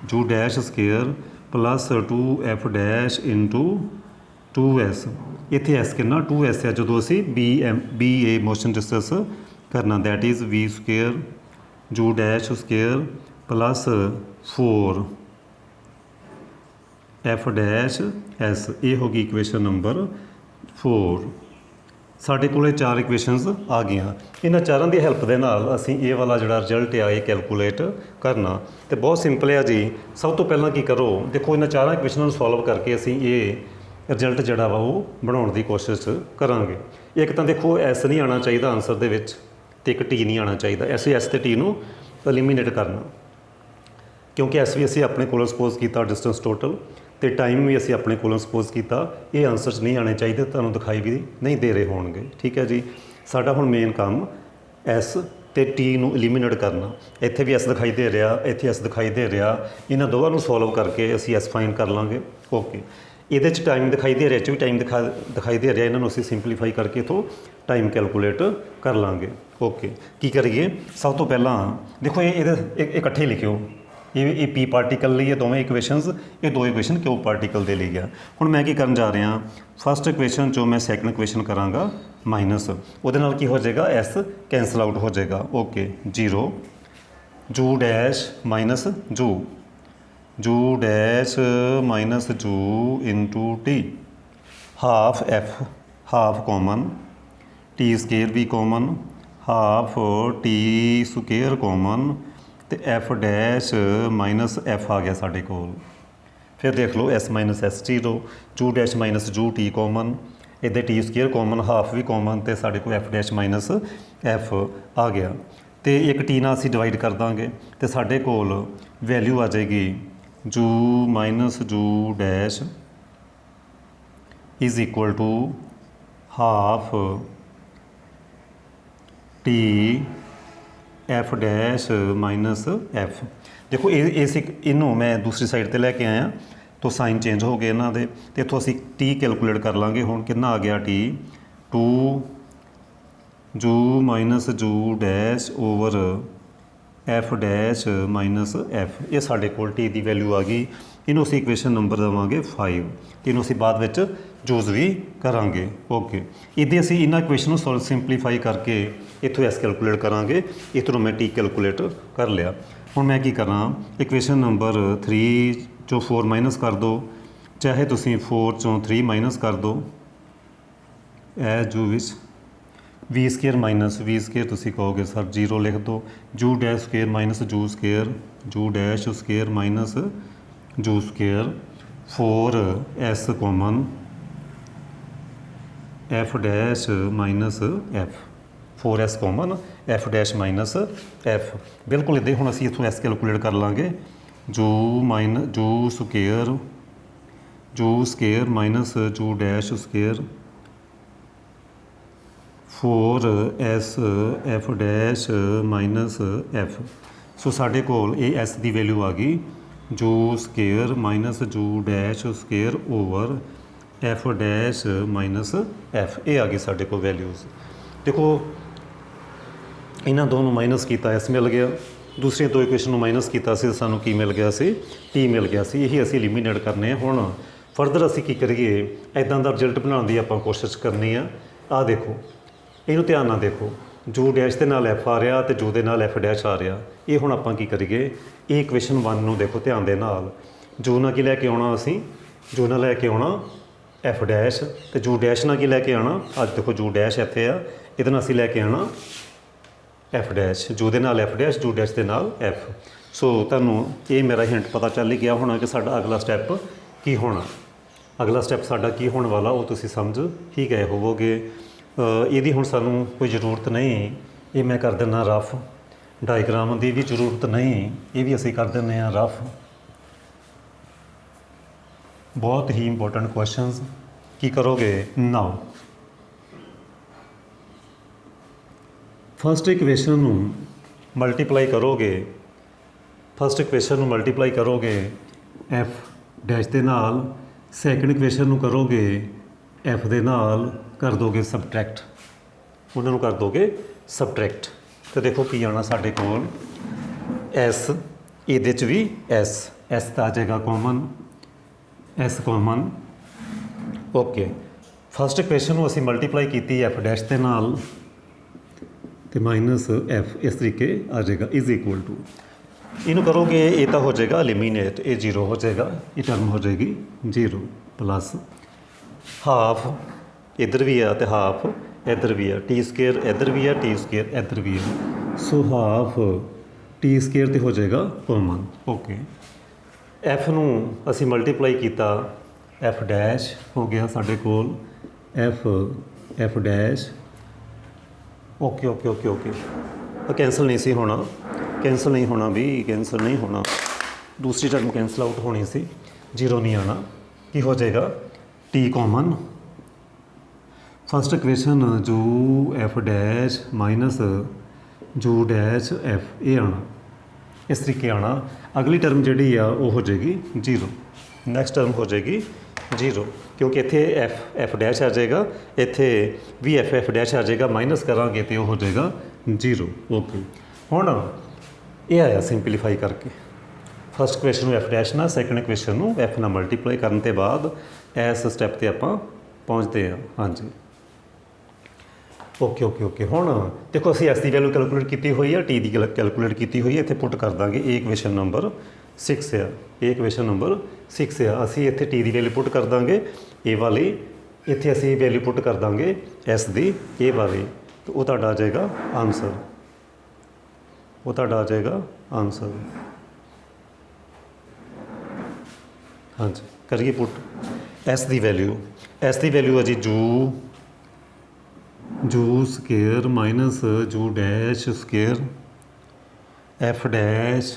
ਜੂ dash square plus 2f dash into 2s, ਇੱਥੇ s ਕਿੰਨਾ 2s ਹੈ ਜਦੋਂ ਅਸੀਂ ਬੀ ਏ ਮੋਸ਼ਨ ਡਿਸਕਸ ਕਰਨਾ, ਦੈਟ ਇਜ਼ v ਸਕੇਅਰ ਜੂ dash square plus 4f dash s। ਇਹ ਹੋ ਗਈ ਇਕੁਏਸ਼ਨ ਨੰਬਰ 4। ਸਾਡੇ ਕੋਲ 4 ਇਕੁਏਸ਼ਨਸ ਆ ਗਈਆਂ। ਇਹਨਾਂ ਚਾਰਾਂ ਦੀ ਹੈਲਪ ਦੇ ਨਾਲ ਅਸੀਂ ਇਹ ਵਾਲਾ ਜਿਹੜਾ ਰਿਜ਼ਲਟ ਆ ਇਹ ਕੈਲਕੂਲੇਟ ਕਰਨਾ, ਤੇ ਬਹੁਤ ਸਿੰਪਲ ਆ ਜੀ। ਸਭ ਤੋਂ ਪਹਿਲਾਂ ਕੀ ਕਰੋ, ਦੇਖੋ ਇਹਨਾਂ ਚਾਰਾਂ ਇਕੁਏਸ਼ਨਾਂ ਨੂੰ ਸੋਲਵ ਕਰਕੇ ਅਸੀਂ ਇਹ ਰਿਜ਼ਲਟ ਜਿਹੜਾ ਵਾ ਉਹ ਬਣਾਉਣ ਦੀ ਕੋਸ਼ਿਸ਼ ਕਰਾਂਗੇ। ਇੱਕ ਤਾਂ ਦੇਖੋ ਐਸ ਨਹੀਂ ਆਉਣਾ ਚਾਹੀਦਾ ਆਨਸਰ ਦੇ ਵਿੱਚ, ਤੇ ਇੱਕ ਟੀ ਨਹੀਂ ਆਉਣਾ ਚਾਹੀਦਾ। ਅਸੀਂ ਐਸ ਤੇ ਟੀ ਨੂੰ ਐਲੀਮੀਨੇਟ ਕਰਨਾ, ਕਿਉਂਕਿ ਐਸ ਵੀ ਅਸੀਂ ਆਪਣੇ ਕੋਲੋਂ ਸਪੋਜ਼ ਕੀਤਾ ਡਿਸਟੈਂਸ ਟੋਟਲ, ਅਤੇ ਟਾਈਮ ਵੀ ਅਸੀਂ ਆਪਣੇ ਕੋਲੋਂ ਸਪੋਜ਼ ਕੀਤਾ। ਇਹ ਆਨਸਰ 'ਚ ਨਹੀਂ ਆਉਣੇ ਚਾਹੀਦੇ, ਤੁਹਾਨੂੰ ਦਿਖਾਈ ਵੀ ਨਹੀਂ ਦੇ ਰਹੇ ਹੋਣਗੇ। ਠੀਕ ਹੈ ਜੀ, ਸਾਡਾ ਹੁਣ ਮੇਨ ਕੰਮ ਐਸ ਅਤੇ ਟੀ ਨੂੰ ਐਲੀਮੀਨੇਟ ਕਰਨਾ। ਇੱਥੇ ਵੀ ਐਸ ਦਿਖਾਈ ਦੇ ਰਿਹਾ, ਇੱਥੇ ਐਸ ਦਿਖਾਈ ਦੇ ਰਿਹਾ, ਇਹਨਾਂ ਦੋਵਾਂ ਨੂੰ ਸੋਲਵ ਕਰਕੇ ਅਸੀਂ ਐਸ ਫਾਈਂਡ ਕਰ ਲਾਂਗੇ। ਓਕੇ, ਇਹਦੇ 'ਚ ਟਾਈਮ ਦਿਖਾਈ ਦੇ ਰਿਹਾ, ਇਹ 'ਚ ਵੀ ਟਾਈਮ ਦਿਖਾਈ ਦੇ ਰਿਹਾ, ਇਹਨਾਂ ਨੂੰ ਅਸੀਂ ਸਿੰਪਲੀਫਾਈ ਕਰਕੇ ਇੱਥੋਂ ਟਾਈਮ ਕੈਲਕੂਲੇਟ ਕਰ ਲਾਂਗੇ। ਓਕੇ, ਕੀ ਕਰੀਏ, ਸਭ ਤੋਂ ਪਹਿਲਾਂ ਦੇਖੋ ਇਹਦੇ ਇਕੱਠੇ ਲਿਖਿਓ। ਇਹ ਪੀ ਪਾਰਟੀਕਲ ਲਈ ਇਹ ਦੋਵੇਂ ਇਕੁਏਸ਼ਨਸ, ਇਹ ਦੋ ਇਕੁਏਸ਼ਨ ਕਿਊ ਪਾਰਟੀਕਲ ਦੇ ਲਈ ਆ। ਹੁਣ ਮੈਂ ਕੀ ਕਰਨ ਜਾ ਰਿਹਾ, ਫਸਟ ਇਕੁਏਸ਼ਨ 'ਚੋਂ ਮੈਂ ਸੈਕਿੰਡ ਇਕੁਏਸ਼ਨ ਕਰਾਂਗਾ ਮਾਈਨਸ, ਉਹਦੇ ਨਾਲ ਕੀ ਹੋ ਜਾਏਗਾ ਐਸ ਕੈਂਸਲ ਆਊਟ ਹੋ ਜਾਏਗਾ। ਓਕੇ, 0 ਜੂ ਡੈਸ਼ ਮਾਈਨਸ ਜੂ dash minus u into t, half f half common, t square ਵੀ common, half t square common, ਅਤੇ ਐਫ ਡੈਸ਼ ਮਾਈਨਸ ਐਫ ਆ ਗਿਆ ਸਾਡੇ ਕੋਲ। ਫਿਰ ਦੇਖ ਲਓ S minus S 0, u dash minus ਜੂ ਟੀ ਕੋਮਨ, ਇੱਥੇ ਟੀ ਸਕੇਅਰ ਕੋਮਨ, ਹਾਫ ਵੀ ਕੋਮਨ, ਅਤੇ ਸਾਡੇ ਕੋਲ ਐਫ ਡੈਸ਼ ਮਾਈਨਸ ਐਫ ਆ ਗਿਆ। ਅਤੇ ਇੱਕ ਟੀ ਨਾਲ ਅਸੀਂ ਡਿਵਾਈਡ ਕਰ ਦਾਂਗੇ, ਅਤੇ ਸਾਡੇ ਕੋਲ ਵੈਲਿਊ ਆ ਜਾਏਗੀ ਜੂ ਮਾਈਨਸ ਜੂ dash is equal to half T F dash minus F. ਦੇਖੋ ਇਹਨੂੰ ਮੈਂ ਦੂਸਰੀ ਸਾਈਡ 'ਤੇ ਲੈ ਕੇ ਆਇਆ, ਤਾਂ ਸਾਈਨ ਚੇਂਜ ਹੋ ਗਏ ਇਹਨਾਂ ਦੇ, ਅਤੇ ਇੱਥੋਂ ਅਸੀਂ ਟੀ ਕੈਲਕੂਲੇਟ ਕਰ ਲਾਂਗੇ। ਹੁਣ ਕਿੰਨਾ ਆ ਗਿਆ ਟੀ, 2 ਜੂ ਮਾਈਨਸ ਜੂ dash over f dash minus f. ਇਹ ਸਾਡੇ ਕੋਲ ਟੀ ਦੀ ਵੈਲਿਊ ਆ ਗਈ। ਇਹਨੂੰ ਅਸੀਂ ਇਕੁਏਸ਼ਨ ਨੰਬਰ ਦੇਵਾਂਗੇ 5, ਇਹਨੂੰ ਅਸੀਂ ਬਾਅਦ ਵਿੱਚ ਯੂਜ਼ ਵੀ ਕਰਾਂਗੇ। ਓਕੇ, ਇਹਦੇ ਅਸੀਂ ਇਹਨਾਂ ਇਕੁਏਸ਼ਨ ਨੂੰ ਸਿੰਪਲੀਫਾਈ ਕਰਕੇ ਇੱਥੋਂ ਐਸ ਕੈਲਕੂਲੇਟ ਕਰਾਂਗੇ। ਇੱਥੋਂ ਮੈਂ ਟੀ ਕੈਲਕੂਲੇਟ ਕਰ ਲਿਆ। ਹੁਣ ਮੈਂ ਕੀ ਕਰਾਂ, ਇਕੁਏਸ਼ਨ ਨੰਬਰ 3 ਚੋਂ 4 ਮਾਈਨਸ ਕਰ ਦਿਓ, ਚਾਹੇ ਤੁਸੀਂ 4 ਚੋਂ 3 ਮਾਈਨਸ ਕਰ ਦਿਓ, ਐ ਜੂ ਵਿੱਚ ਵੀ ਸਕੇਅਰ ਮਾਈਨਸ ਵੀ ਸਕੇਅਰ ਤੁਸੀਂ ਕਹੋਗੇ ਸਰ 0 ਲਿਖ ਦਿਓ, ਜੂ ਡੈਸ਼ ਸਕੇਅਰ ਮਾਈਨਸ ਜੂ ਸਕੇਅਰ, ਜੂ ਡੈਸ਼ ਸਕੇਅਰ ਮਾਈਨਸ ਜੂ square, 4s common, F dash minus F, 4s common, F dash minus F. ਬਿਲਕੁਲ ਇੱਦਾਂ ਹੀ ਹੁਣ ਅਸੀਂ ਇੱਥੋਂ ਐਸ ਕੈਲਕੂਲੇਟ ਕਰ ਲਾਂਗੇ, ਜੂ ਸਕੇਅਰ ਮਾਈਨਸ ਜੂ dash square, 4s f dash minus f. So ਸਾਡੇ ਕੋਲ ਇਹ ਐਸ ਦੀ ਵੈਲਿਊ ਆ ਗਈ ਜੂ ਸਕੇਅਰ ਮਾਈਨਸ ਜੂ dash square over f dash minus f. ਇਹ ਆ ਗਈ ਸਾਡੇ ਕੋਲ ਵੈਲਿਊਜ਼। ਦੇਖੋ ਇਹਨਾਂ ਦੋ ਨੂੰ ਮਾਈਨਸ ਕੀਤਾ ਐਸ ਮਿਲ ਗਿਆ, ਦੂਸਰੀਆਂ ਦੋ ਇਕੁਏਸ਼ਨ ਨੂੰ ਮਾਈਨਸ ਕੀਤਾ ਸੀ, ਸਾਨੂੰ ਕੀ ਮਿਲ ਗਿਆ ਸੀ, ਟੀ ਮਿਲ ਗਿਆ ਸੀ। ਇਹੀ ਅਸੀਂ ਐਲੀਮੀਨੇਟ ਕਰਨੇ ਆ। ਹੁਣ ਫਰਦਰ ਅਸੀਂ ਕੀ ਕਰੀਏ, ਇੱਦਾਂ ਦਾ ਰਿਜ਼ਲਟ ਬਣਾਉਣ ਦੀ ਆਪਾਂ ਕੋਸ਼ਿਸ਼ ਕਰਨੀ ਆ। ਆਹ ਦੇਖੋ, ਇਹਨੂੰ ਧਿਆਨ ਨਾਲ ਦੇਖੋ, ਜੂ ਡੈਸ਼ ਦੇ ਨਾਲ ਐਫ ਆ ਰਿਹਾ ਅਤੇ ਜੂ ਦੇ ਨਾਲ ਐਫ ਡੈਸ਼ ਆ ਰਿਹਾ। ਇਹ ਹੁਣ ਆਪਾਂ ਕੀ ਕਰੀਏ, ਇਹ ਇਕੁਏਸ਼ਨ 1 ਨੂੰ ਦੇਖੋ ਧਿਆਨ ਦੇ ਨਾਲ, ਜੂ ਨਾਲ ਕੀ ਲੈ ਕੇ ਆਉਣਾ ਅਸੀਂ, ਜੂ ਨਾਲ ਲੈ ਕੇ ਆਉਣਾ ਐਫ ਡੈਸ਼, ਅਤੇ ਜੂ ਡੈਸ਼ ਨਾਲ ਕੀ ਲੈ ਕੇ ਆਉਣਾ, ਅੱਜ ਦੇਖੋ ਜੂ ਡੈਸ਼ ਇੱਥੇ ਆ, ਇਹਦੇ ਨਾਲ ਅਸੀਂ ਲੈ ਕੇ ਆਉਣਾ ਐਫ ਡੈਸ਼, ਜੂ ਦੇ ਨਾਲ ਐਫ ਡੈਸ਼, ਜੂ ਡੈਸ਼ ਦੇ ਨਾਲ ਐਫ। ਸੋ ਤੁਹਾਨੂੰ ਇਹ ਮੇਰਾ ਹਿੰਟ ਪਤਾ ਚੱਲ ਹੀ ਗਿਆ ਹੋਣਾ ਕਿ ਸਾਡਾ ਅਗਲਾ ਸਟੈਪ ਕੀ ਹੋਣਾ। ਅਗਲਾ ਸਟੈਪ ਸਾਡਾ ਕੀ ਹੋਣ ਵਾਲਾ ਉਹ ਤੁਸੀਂ ਸਮਝ ਹੀ ਗਏ ਹੋਵੋਗੇ। ਇਹਦੀ ਹੁਣ ਸਾਨੂੰ ਕੋਈ ਜ਼ਰੂਰਤ ਨਹੀਂ, ਇਹ ਮੈਂ ਕਰ ਦਿੰਦਾ ਰਫ। ਡਾਇਗਰਾਮ ਦੀ ਵੀ ਜ਼ਰੂਰਤ ਨਹੀਂ, ਇਹ ਵੀ ਅਸੀਂ ਕਰ ਦਿੰਦੇ ਹਾਂ ਰਫ। ਬਹੁਤ ਹੀ ਇੰਪੋਰਟੈਂਟ ਕੁਐਸਚਨਸ। ਕੀ ਕਰੋਗੇ ਨਾਓ, ਫਸਟ ਇਕੁਏਸ਼ਨ ਨੂੰ ਮਲਟੀਪਲਾਈ ਕਰੋਗੇ, ਫਸਟ ਇਕੁਏਸ਼ਨ ਨੂੰ ਮਲਟੀਪਲਾਈ ਕਰੋਗੇ ਐਫ ਡੈਸ਼ ਦੇ ਨਾਲ, ਸੈਕਿੰਡ ਇਕੁਏਸ਼ਨ ਨੂੰ ਕਰੋਗੇ ਐਫ ਦੇ ਨਾਲ, ਕਰ ਦੋਗੇ ਸਬਟਰੈਕਟ, ਉਹਨਾਂ ਨੂੰ ਕਰ ਦੋਗੇ ਸਬਟਰੈਕਟ। ਤੇ ਦੇਖੋ ਕੀ ਆਉਣਾ ਸਾਡੇ ਕੋਲ, ਐਸ, ਇਹਦੇ 'ਚ ਵੀ ਐਸ, ਐਸ ਤਾਂ ਆ ਜਾਏਗਾ common, S common. Okay, first equation ਨੂੰ ਅਸੀਂ ਮਲਟੀਪਲਾਈ ਕੀਤੀ ਐਫ ਡੈਸ਼ ਦੇ ਨਾਲ ਤੇ ਮਾਈਨਸ ਐਫ, ਇਸ ਤਰੀਕੇ ਆ ਜਾਏਗਾ ਇਜ਼ ਇਕੁਅਲ ਟੂ, ਇਹਨੂੰ ਕਰੋਗੇ ਇਹ ਤਾਂ ਹੋ ਜਾਏਗਾ ਐਲੀਮੀਨੇਟ, ਇਹ ਜ਼ੀਰੋ ਹੋ ਜਾਏਗਾ, ਇਹ ਟਰਮ ਹੋ ਜਾਏਗੀ ਜ਼ੀਰੋ, ਪਲੱਸ ਹਾਫ ਇੱਧਰ ਵੀ ਆ ਅਤੇ ਹਾਫ ਇੱਧਰ ਵੀ ਆ, ਟੀ ਸਕੇਅਰ ਇੱਧਰ ਵੀ ਆ, ਟੀ ਸਕੇਅਰ ਇੱਧਰ ਵੀ ਆ, ਸੋ ਹਾਫ ਟੀ ਸਕੇਅਰ 'ਤੇ ਹੋ ਜਾਏਗਾ ਕਾਮਨ। ਓਕੇ, ਐਫ ਨੂੰ ਅਸੀਂ ਮਲਟੀਪਲਾਈ ਕੀਤਾ, ਐਫ ਡੈਸ਼ ਹੋ ਗਿਆ ਸਾਡੇ ਕੋਲ F dash. Okay okay okay okay, cancel ਨਹੀਂ ਸੀ ਹੋਣਾ, ਕੈਂਸਲ ਨਹੀਂ ਹੋਣਾ ਵੀ, ਕੈਂਸਲ ਨਹੀਂ ਹੋਣਾ, ਦੂਸਰੀ ਟਰਮ ਕੈਂਸਲ ਆਊਟ ਹੋਣੀ ਸੀ, ਜ਼ੀਰੋ ਨਹੀਂ ਆਉਣਾ। ਕੀ ਹੋ ਜਾਏਗਾ ਟੀ ਕਾਮਨ, ਫਸਟ ਇਕੁਏਸ਼ਨ ਜੂ ਐਫ ਡੈਸ਼ ਮਾਈਨਸ ਜੂ ਡੈਸ਼ ਐਫ, ਇਹ ਆਉਣਾ ਇਸ ਤਰੀਕੇ ਆਉਣਾ। ਅਗਲੀ ਟਰਮ ਜਿਹੜੀ ਆ ਉਹ ਹੋ ਜਾਏਗੀ ਜ਼ੀਰੋ, ਨੈਕਸਟ ਟਰਮ ਹੋ ਜਾਏਗੀ ਜ਼ੀਰੋ, ਕਿਉਂਕਿ ਇੱਥੇ ਐਫ ਡੈਸ਼ ਆ ਜਾਏਗਾ, ਇੱਥੇ ਵੀ ਐਫ ਡੈਸ਼ ਆ ਜਾਏਗਾ, ਮਾਈਨਸ ਕਰਾਂਗੇ ਤੇ ਉਹ ਹੋ ਜਾਏਗਾ ਜ਼ੀਰੋ। ਓਕੇ, ਹੁਣ ਇਹ ਆਇਆ ਸਿੰਪਲੀਫਾਈ ਕਰਕੇ, ਫਸਟ ਇਕੁਏਸ਼ਨ ਨੂੰ ਐਫ ਡੈਸ਼ ਨਾਲ, ਸੈਕਿੰਡ ਇਕੁਏਸ਼ਨ ਨੂੰ ਐਫ ਨਾਲ ਮਲਟੀਪਲਾਈ ਕਰਨ ਤੋਂ ਬਾਅਦ ਇਸ ਸਟੈਪ 'ਤੇ ਆਪਾਂ ਪਹੁੰਚਦੇ ਹਾਂ। ਹਾਂਜੀ, ਓਕੇ ਓਕੇ ਓਕੇ, ਹੁਣ ਦੇਖੋ ਅਸੀਂ ਐਸ ਦੀ ਵੈਲਿਊ ਕੈਲਕੂਲੇਟ ਕੀਤੀ ਹੋਈ ਆ, ਟੀ ਦੀ ਕੈਲਕੂਲੇਟ ਕੀਤੀ ਹੋਈ ਹੈ, ਇੱਥੇ ਪੁੱਟ ਕਰ ਦਾਂਗੇ। ਇਹ ਇਕੁਏਸ਼ਨ ਨੰਬਰ 6 ਆ, ਇਹ ਇਕੁਏਸ਼ਨ ਨੰਬਰ 6 ਆ, ਅਸੀਂ ਇੱਥੇ ਟੀ ਦੀ ਵੈਲਿਊ ਪੁੱਟ ਕਰ ਦਾਂਗੇ, ਇਹ ਵਾਲੀ, ਇੱਥੇ ਅਸੀਂ ਵੈਲਿਊ ਪੁੱਟ ਕਰ ਦਾਂਗੇ ਐਸ ਦੀ, ਇਹ ਵਾਲੀ, ਤਾਂ ਉਹ ਤੁਹਾਡਾ ਆ ਜਾਏਗਾ ਆਨਸਰ, ਉਹ ਤੁਹਾਡਾ ਆ ਜਾਏਗਾ ਆਨਸਰ। ਹਾਂਜੀ, ਕਰੀਏ ਪੁੱਟ ਐਸ ਦੀ ਵੈਲਿਊ, ਐਸ ਦੀ ਵੈਲਿਊ ਹੈ ਜੀ ਜੂ ਸਕੇਅਰ ਮਾਈਨਸ ਜੂ dash square f dash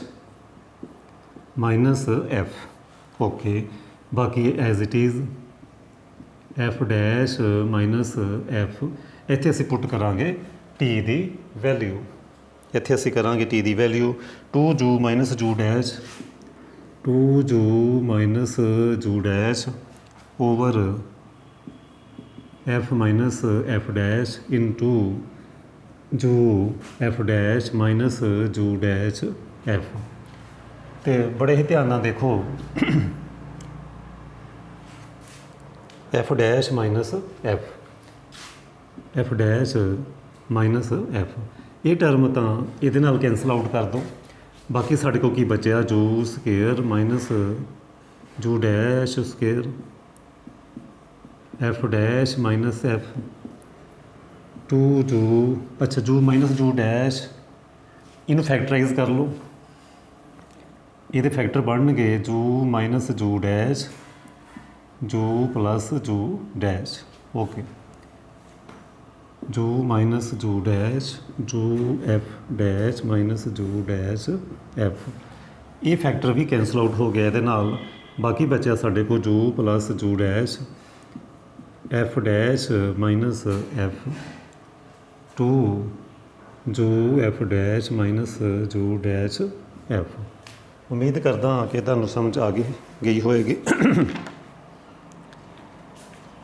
minus f. Okay, ਬਾਕੀ as it is f dash minus f, ਇੱਥੇ ਅਸੀਂ ਪੁੱਟ ਕਰਾਂਗੇ ਟੀ ਦੀ ਵੈਲਿਊ, ਇੱਥੇ ਅਸੀਂ ਕਰਾਂਗੇ ਟੀ ਦੀ ਵੈਲਿਊ 2 ਜੂ ਮਾਈਨਸ ਜੂ ਡੈਸ਼, 2 ਜੂ ਮਾਈਨਸ ਜੂ dash over F minus F dash into ਜੂ ਐਫ ਡੈਸ਼ ਮਾਈਨਸ ਜੂ ਡੈਸ਼ ਐਫ। ਤੇ ਬੜੇ ਹੀ ਧਿਆਨ ਨਾਲ ਦੇਖੋ, F dash minus F dash minus f, ਇਹ ਟਰਮ ਤਾਂ ਇਹਦੇ ਨਾਲ ਕੈਂਸਲ ਆਊਟ ਕਰ ਦਿਓ। ਬਾਕੀ ਸਾਡੇ ਕੋਲ ਕੀ ਬਚਿਆ, ਜੂ ਸਕੇਅਰ ਮਾਈਨਸ ਜੂ dash square f dash minus F, 2 ਜੂ, ਅੱਛਾ ਜੂ ਮਾਈਨਸ ਜੂ ਡੈਸ਼, ਇਹਨੂੰ ਫੈਕਟਰਾਈਜ਼ ਕਰ ਲਓ, ਇਹਦੇ ਫੈਕਟਰ ਬਣਨਗੇ ਜੂ ਮਾਈਨਸ ਜੂ ਡੈਸ਼, ਜੂ ਪਲੱਸ ਜੂ ਡੈਸ਼। ਓਕੇ, ਜੂ ਮਾਈਨਸ ਜੂ ਡੈਸ਼, ਜੂ ਐਫ ਡੈਸ਼ ਮਾਈਨਸ ਜੂ ਡੈਸ਼ ਐਫ, ਇਹ ਫੈਕਟਰ ਵੀ ਕੈਂਸਲ ਆਊਟ ਹੋ ਗਿਆ ਇਹਦੇ ਨਾਲ। ਬਾਕੀ ਬਚਿਆ ਸਾਡੇ ਕੋਲ ਜੂ ਪਲੱਸ ਜੂ dash F dash minus F, 2 ਜੂ ਐਫ ਡੈਸ਼ ਮਾਈਨਸ ਜੂ ਡੈਸ਼ ਐਫ। ਉਮੀਦ ਕਰਦਾ ਹਾਂ ਕਿ ਤੁਹਾਨੂੰ ਸਮਝ ਆ ਗਈ ਹੋਏਗੀ।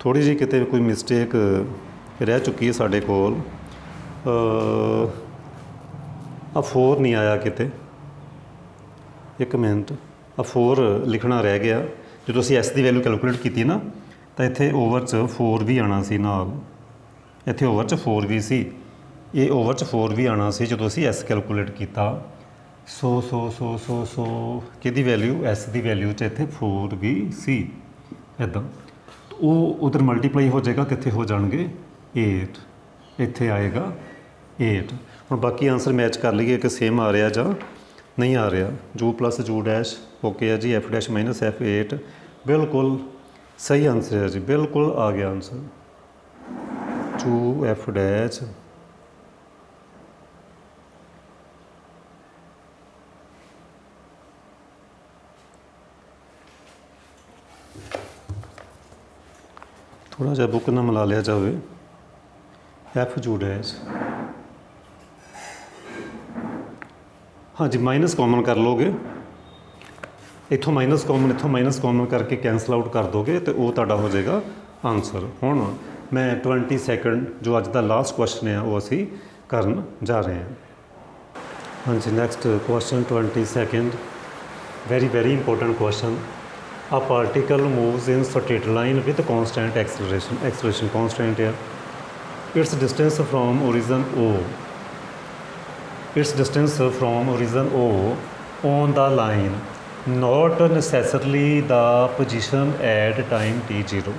ਥੋੜ੍ਹੀ ਜਿਹੀ ਕਿਤੇ ਕੋਈ ਮਿਸਟੇਕ ਰਹਿ ਚੁੱਕੀ ਹੈ ਸਾਡੇ ਕੋਲ, ਆ 4 ਨਹੀਂ ਆਇਆ ਕਿਤੇ, ਇੱਕ ਮਿੰਟ, ਆ 4 ਲਿਖਣਾ ਰਹਿ ਗਿਆ। ਜਦੋਂ ਅਸੀਂ ਐਸ ਦੀ ਵੈਲਿਊ ਕੈਲਕੂਲੇਟ ਕੀਤੀ ਨਾ, ਤਾਂ ਇੱਥੇ ਓਵਰ 'ਚ 4 ਵੀ ਆਉਣਾ ਸੀ ਨਾਲ, ਇੱਥੇ ਓਵਰ 'ਚ 4 ਵੀ ਸੀ, ਇਹ ਓਵਰ 'ਚ 4 ਵੀ ਆਉਣਾ ਸੀ ਜਦੋਂ ਅਸੀਂ ਐਸ ਕੈਲਕੂਲੇਟ ਕੀਤਾ। ਸੋ ਕਿਹਦੀ ਵੈਲਿਊ ਐਸ ਦੀ ਵੈਲਿਊ 'ਚ ਇੱਥੇ 4 ਵੀ ਸੀ ਇੱਦਾਂ ਉਹ ਉਧਰ ਮਲਟੀਪਲਾਈ ਹੋ ਜਾਏਗਾ ਕਿੱਥੇ ਹੋ ਜਾਣਗੇ 8 ਇੱਥੇ ਆਏਗਾ 8 ਹੁਣ ਬਾਕੀ ਆਨਸਰ ਮੈਚ ਕਰ ਲਈਏ ਕਿ ਸੇਮ ਆ ਰਿਹਾ ਜਾਂ ਨਹੀਂ ਆ ਰਿਹਾ ਜੂ ਪਲੱਸ ਜੂ ਡੈਸ਼ ਓਕੇ ਹੈ ਜੀ ਐਫ ਡੈਸ਼ ਮਾਈਨਸ ਐਫ 8 ਬਿਲਕੁਲ ਸਹੀ ਆਨਸਰ ਹੈ ਜੀ ਬਿਲਕੁਲ ਆ ਗਿਆ ਆਨਸਰ ਜੂ ਐਫ ਡੈਸ਼ थोड़ा जिहा बुक ना मिला लिया जाए एफ जू डैश हाँ जी माइनस कॉमन कर लोगे इत्थों माइनस कॉमन करके कैंसल आउट कर दोगे तो वो तुहाडा हो जाएगा आंसर हुण मैं 20 सैकेंड जो अज का लास्ट क्वेश्चन है वो असी करन जा रहे हैं हाँ जी next question 20 second very important question A particle moves in straight line with constant acceleration constant है its distance from origin O on the line not necessarily the position at time t0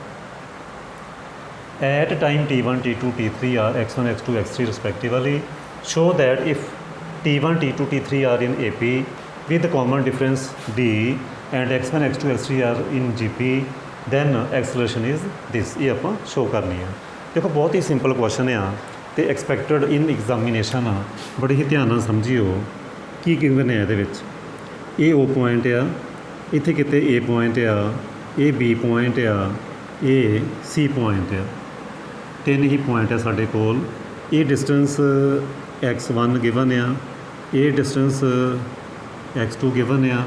at time t1 t2 t3 are x1 x2 x3 respectively show that if t1 t2 t3 are in AP with common difference d and x1 x2 x3 are in GP then acceleration is this ये ਆਪਾਂ show करनी है देखो बहुत ही simple question है तो एक्सपैक्टड in examination बड़े ही ध्यान ਨਾਲ ਸਮਝਿਓ ਕੀ ਗਿਵਨ ਹੈ ਇਹਦੇ ਵਿੱਚ ਇਹ O ਪੁਆਇੰਟ ਆ ਇੱਥੇ ਕਿਤੇ A ਪੁਆਇੰਟ ਆ ਇਹ B ਪੁਆਇੰਟ ਆ ਇਹ C ਪੁਆਇੰਟ ਆ ਤਿੰਨ ਹੀ ਪੁਆਇੰਟ ਆ ਸਾਡੇ ਕੋਲ ਇਹ ਡਿਸਟੈਂਸ x1 ਗਿਵਨ ਆ ਇਹ ਡਿਸਟੈਂਸ x2 ਗਿਵਨ ਆ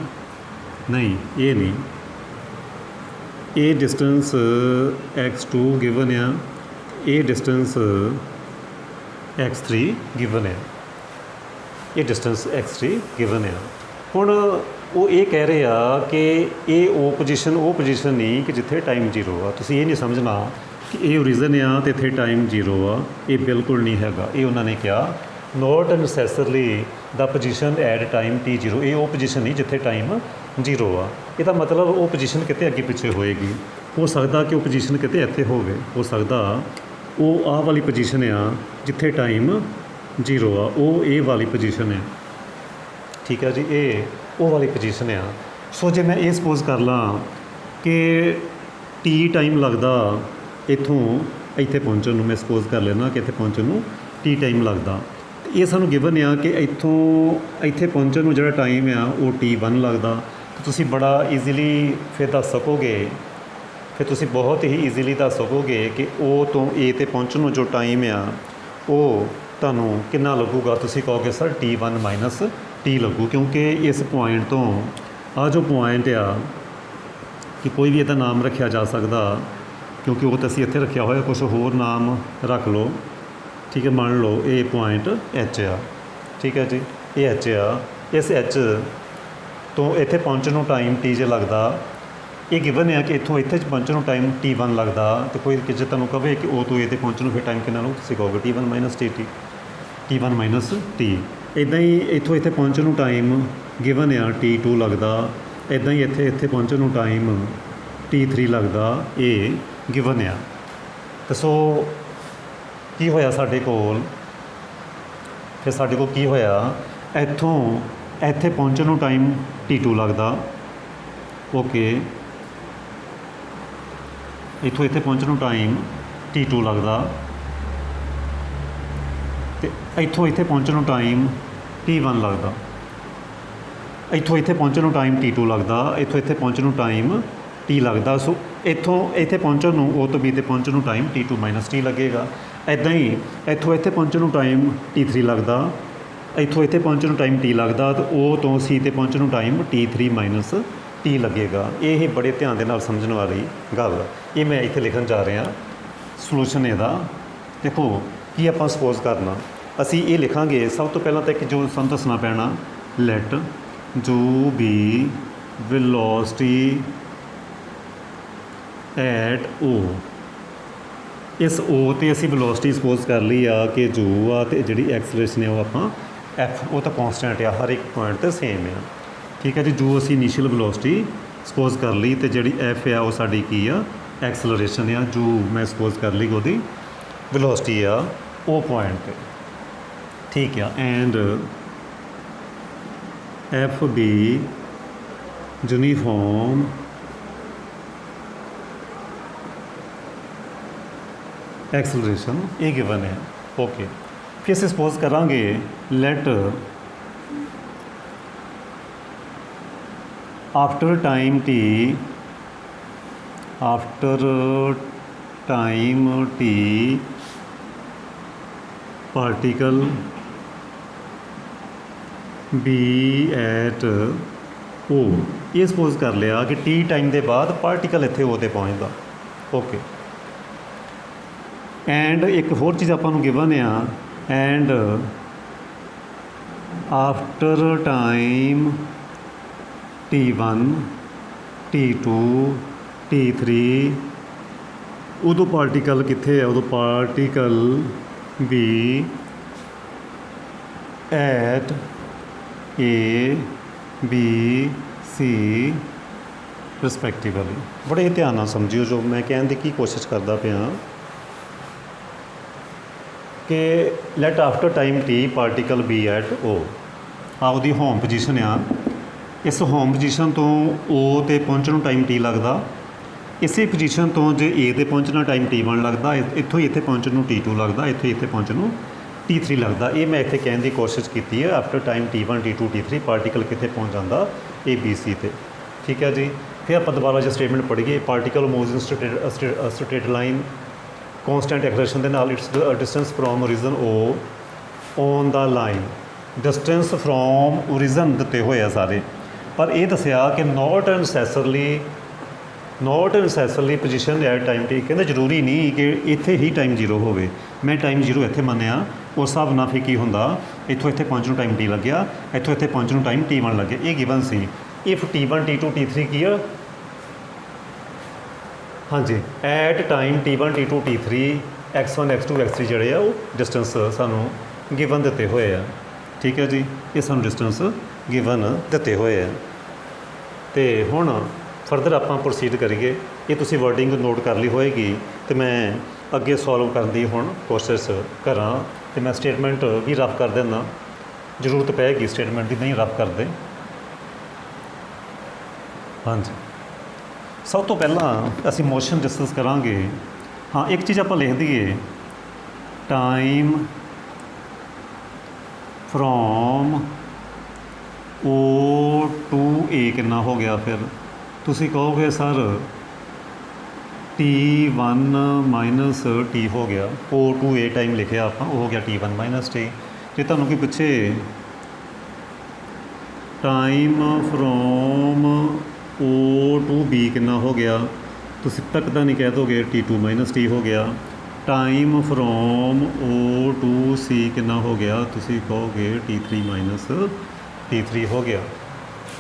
नहीं ये नहीं ये डिस्टेंस x2 गिवन है ये डिस्टेंस x3 गिवन है ये डिस्टेंस x3 गिवन है हुण वो ये कह रहे हैं कि ये ओ पोजीशन नहीं कि जिथे टाइम 0 आ तुसीं ये नहीं समझना कि ये ओरिजिन आ तो इत्थे टाइम 0 आ ये बिल्कुल नहीं हैगा ये उन्होंने कहा not necessarily the position at time t0 ये वो पोजीशन नहीं जिथे टाइम 0 आ ਇਹਦਾ मतलब वो पोजीशन कितने अगे पिछे होएगी हो सकता कि वो पोजीशन कितने इत्थे होवे हो सकता वो आह वाली पोजीशन आ जिथे टाइम 0 आ वो ये वाली पोजीशन है ठीक है जी ये वो वाली पोजीशन आ सो जे मैं ये सपोज कर ला कि टी टाइम लगता इत्थों इत्थे पहुँचण नूं मैं सपोज कर लेना कि इत्थे पहुँचण नूं टी टाइम लगता ये सानूं गिवन आ कि इत्थों इत्थे पहुँचण नूं जिहड़ा टाइम आ वो T1 लगता तो तुसी बड़ा ईजीली फिर दस सकोगे फिर तुसी बहुत ही ईजीली दस सकोगे कि ओ तो ए ते पहुँचण नूं जो टाइम आ वो तुहानूं कितना लगूगा तुसी कहोगे सर T1 माइनस T लगू क्योंकि इस पॉइंट तो आ जो पॉइंट आ कि कोई भी इहदा नाम रखा जा सकता क्योंकि वो तो असीं इत्थे रखा होया कुछ होर नाम रख लो ठीक है मान लो ये पॉइंट H आ ठीक है जी ये H आ इस H तो इत्थे पहुँचण नूं टाइम T जे लगता ये गिवन है कि इत्थों इत्थे पहुँचण नूं टाइम T1 लगता तो कोई जे तुहानूं कहे कि ओ तो ए ते पहुँचण नूं फिर टाइम कितना लगू तुसीं कहोगे T1 minus T1 minus T इदां ही इत्थों इत्थे पहुँचण नूं टाइम गिवन है T2 लगता इदां ही इत्थे पहुँचण नूं टाइम T3 लगता ये गिवन है तो सो की होया साडे कोल फिर साडे कोल की होया इत्थों ਇੱਥੇ ਪਹੁੰਚਣ ਨੂੰ टाइम T2 लगता ओके इत्थों इत्थे पहुँचण ਨੂੰ टाइम T2 लगता तो इत्थों इत्थे पहुँचण ਨੂੰ टाइम T1 लगता इत्थों इत्थे पहुँचण ਨੂੰ टाइम T2 लगता इत्थों इत्थे पहुँचण ਨੂੰ टाइम T लगता सो इत्थों इत्थे पहुँचण ਨੂੰ O तो B ते पहुँचण ਨੂੰ टाइम T2 माइनस T लगेगा इदां ही इत्थों इत्थे पहुँचण ਨੂੰ टाइम T3 लगता इत्थों इत्थे पहुँचण ਨੂੰ टाइम T लगता तो O तो C ते पहुँचण ਨੂੰ टाइम T3 माइनस T लगेगा ये बड़े ध्यान दे नाल समझण वाली गल ये मैं इत्थे लिखण जा रहा सलूशन इहदा देखो की आपां सपोज करना असी ये लिखांगे सब तो पहला तो एक जो सानूं दसना पैना लैट जो भी वेलोसिटी एट O इस O ते असी वेलोसिटी सपोज कर ली आ कि जो आ ते जिहड़ी एक्सलरेशन है वो आपां एफ वो तो कॉन्सटेंट आ हर एक पॉइंट ते सेम आ। ठीक है जी, जो असी इनीशियल वेलोसिटी सपोज कर ली तो जी एफ आ वो साडी की आ एक्सलरेशन आ, जो मैं सपोज कर ली वो वेलोसिटी आ वो पॉइंट ते। ठीक है, and f be uniform acceleration ये गिवन है। ओके, फिर ਅਸੀਂ सपोज करांगे let after time t particle be at O, ये सपोज कर लिया कि टी टाइम के बाद पार्टिकल इत्थे ओ ते पहुँचता। ओके, एंड एक होर चीज़ आपां नूं गिवन आ, and after time T1 T2 T3 उदों पार्टिकल कित्थे है, उदों particle be at A B C respectively. बड़े ध्यान नाल समझियो जो मैं कहने की कोशिश करता पाया कि let after time t particle be at O आपकी होम पोजीशन आ। इस होम पोजीशन तो ओ ते पहुँचने टाइम टी लगता, इसी पोजीशन तो जे ए ते पहुँचना टाइम T1 लगता, इत्थों ही इत्थे पहुँचने T2 लगता, इत्थों इत्थे पहुँचने T3 लगता। ये मैं इत्थे कहने की कोशिश की है after time T1 T2 T3 particle कित्थे पहुँच जाता ए बी सी ते। ठीक है जी, फिर आप दोबारा जो स्टेटमेंट पढ़िए, particle moves in straight line constant acceleration के नाल its distance from origin O on the line. Distance from origin दिते हुए आ सारे, पर यह दसिया कि not necessarily position at time t. कहते जरूरी नहीं कि इत्थे ही टाइम जीरो होवे, मैं टाइम जीरो इत्थे मन्निया, उस हिसाब नाल फिर की हुंदा इत्थों इत्थे पहुँचने टाइम टी लग्या, इत्थों इत्थे पहुँचने टाइम T1 लगे। ये given C. If T1 T2 T3 की है, हाँ जी, at time T1 T2 T3 X1 X2 X3 जोड़े आ वो डिस्टेंस सानू गिवन दिते हुए हैं। ठीक है जी, ये सानू डिस्टेंस गिवन दिते हुए हैं। तो हुण फरदर आपां प्रोसीड करिए। ये तुसीं वर्डिंग नोट कर ली होएगी, तो मैं अगे सॉल्व करने की हुण कोशिश करा। तो मैं स्टेटमेंट भी रफ कर देना, जरूरत पैगी स्टेटमेंट की, नहीं रफ कर दे। हाँ जी, सब तो पहला असी मोशन डिस्कस करांगे। हाँ, एक चीज़ आप लिख दीए, टाइम फ्रॉम ओ टू ए कितना हो गया। फिर तुसी कहोगे सर T1 माइनस टी हो गया, ओ टू ए टाइम लिखे आप, हो गया T1 माइनस टी। जे तुहानूं कोई पुछे time from O to B कितना हो गया, तो तक तो नहीं कह दोगे T2 माइनस टी हो गया। टाइम फ्रॉम ओ टू सी कितना हो गया, तुसी कहोगे T3 माइनस T3 हो गया।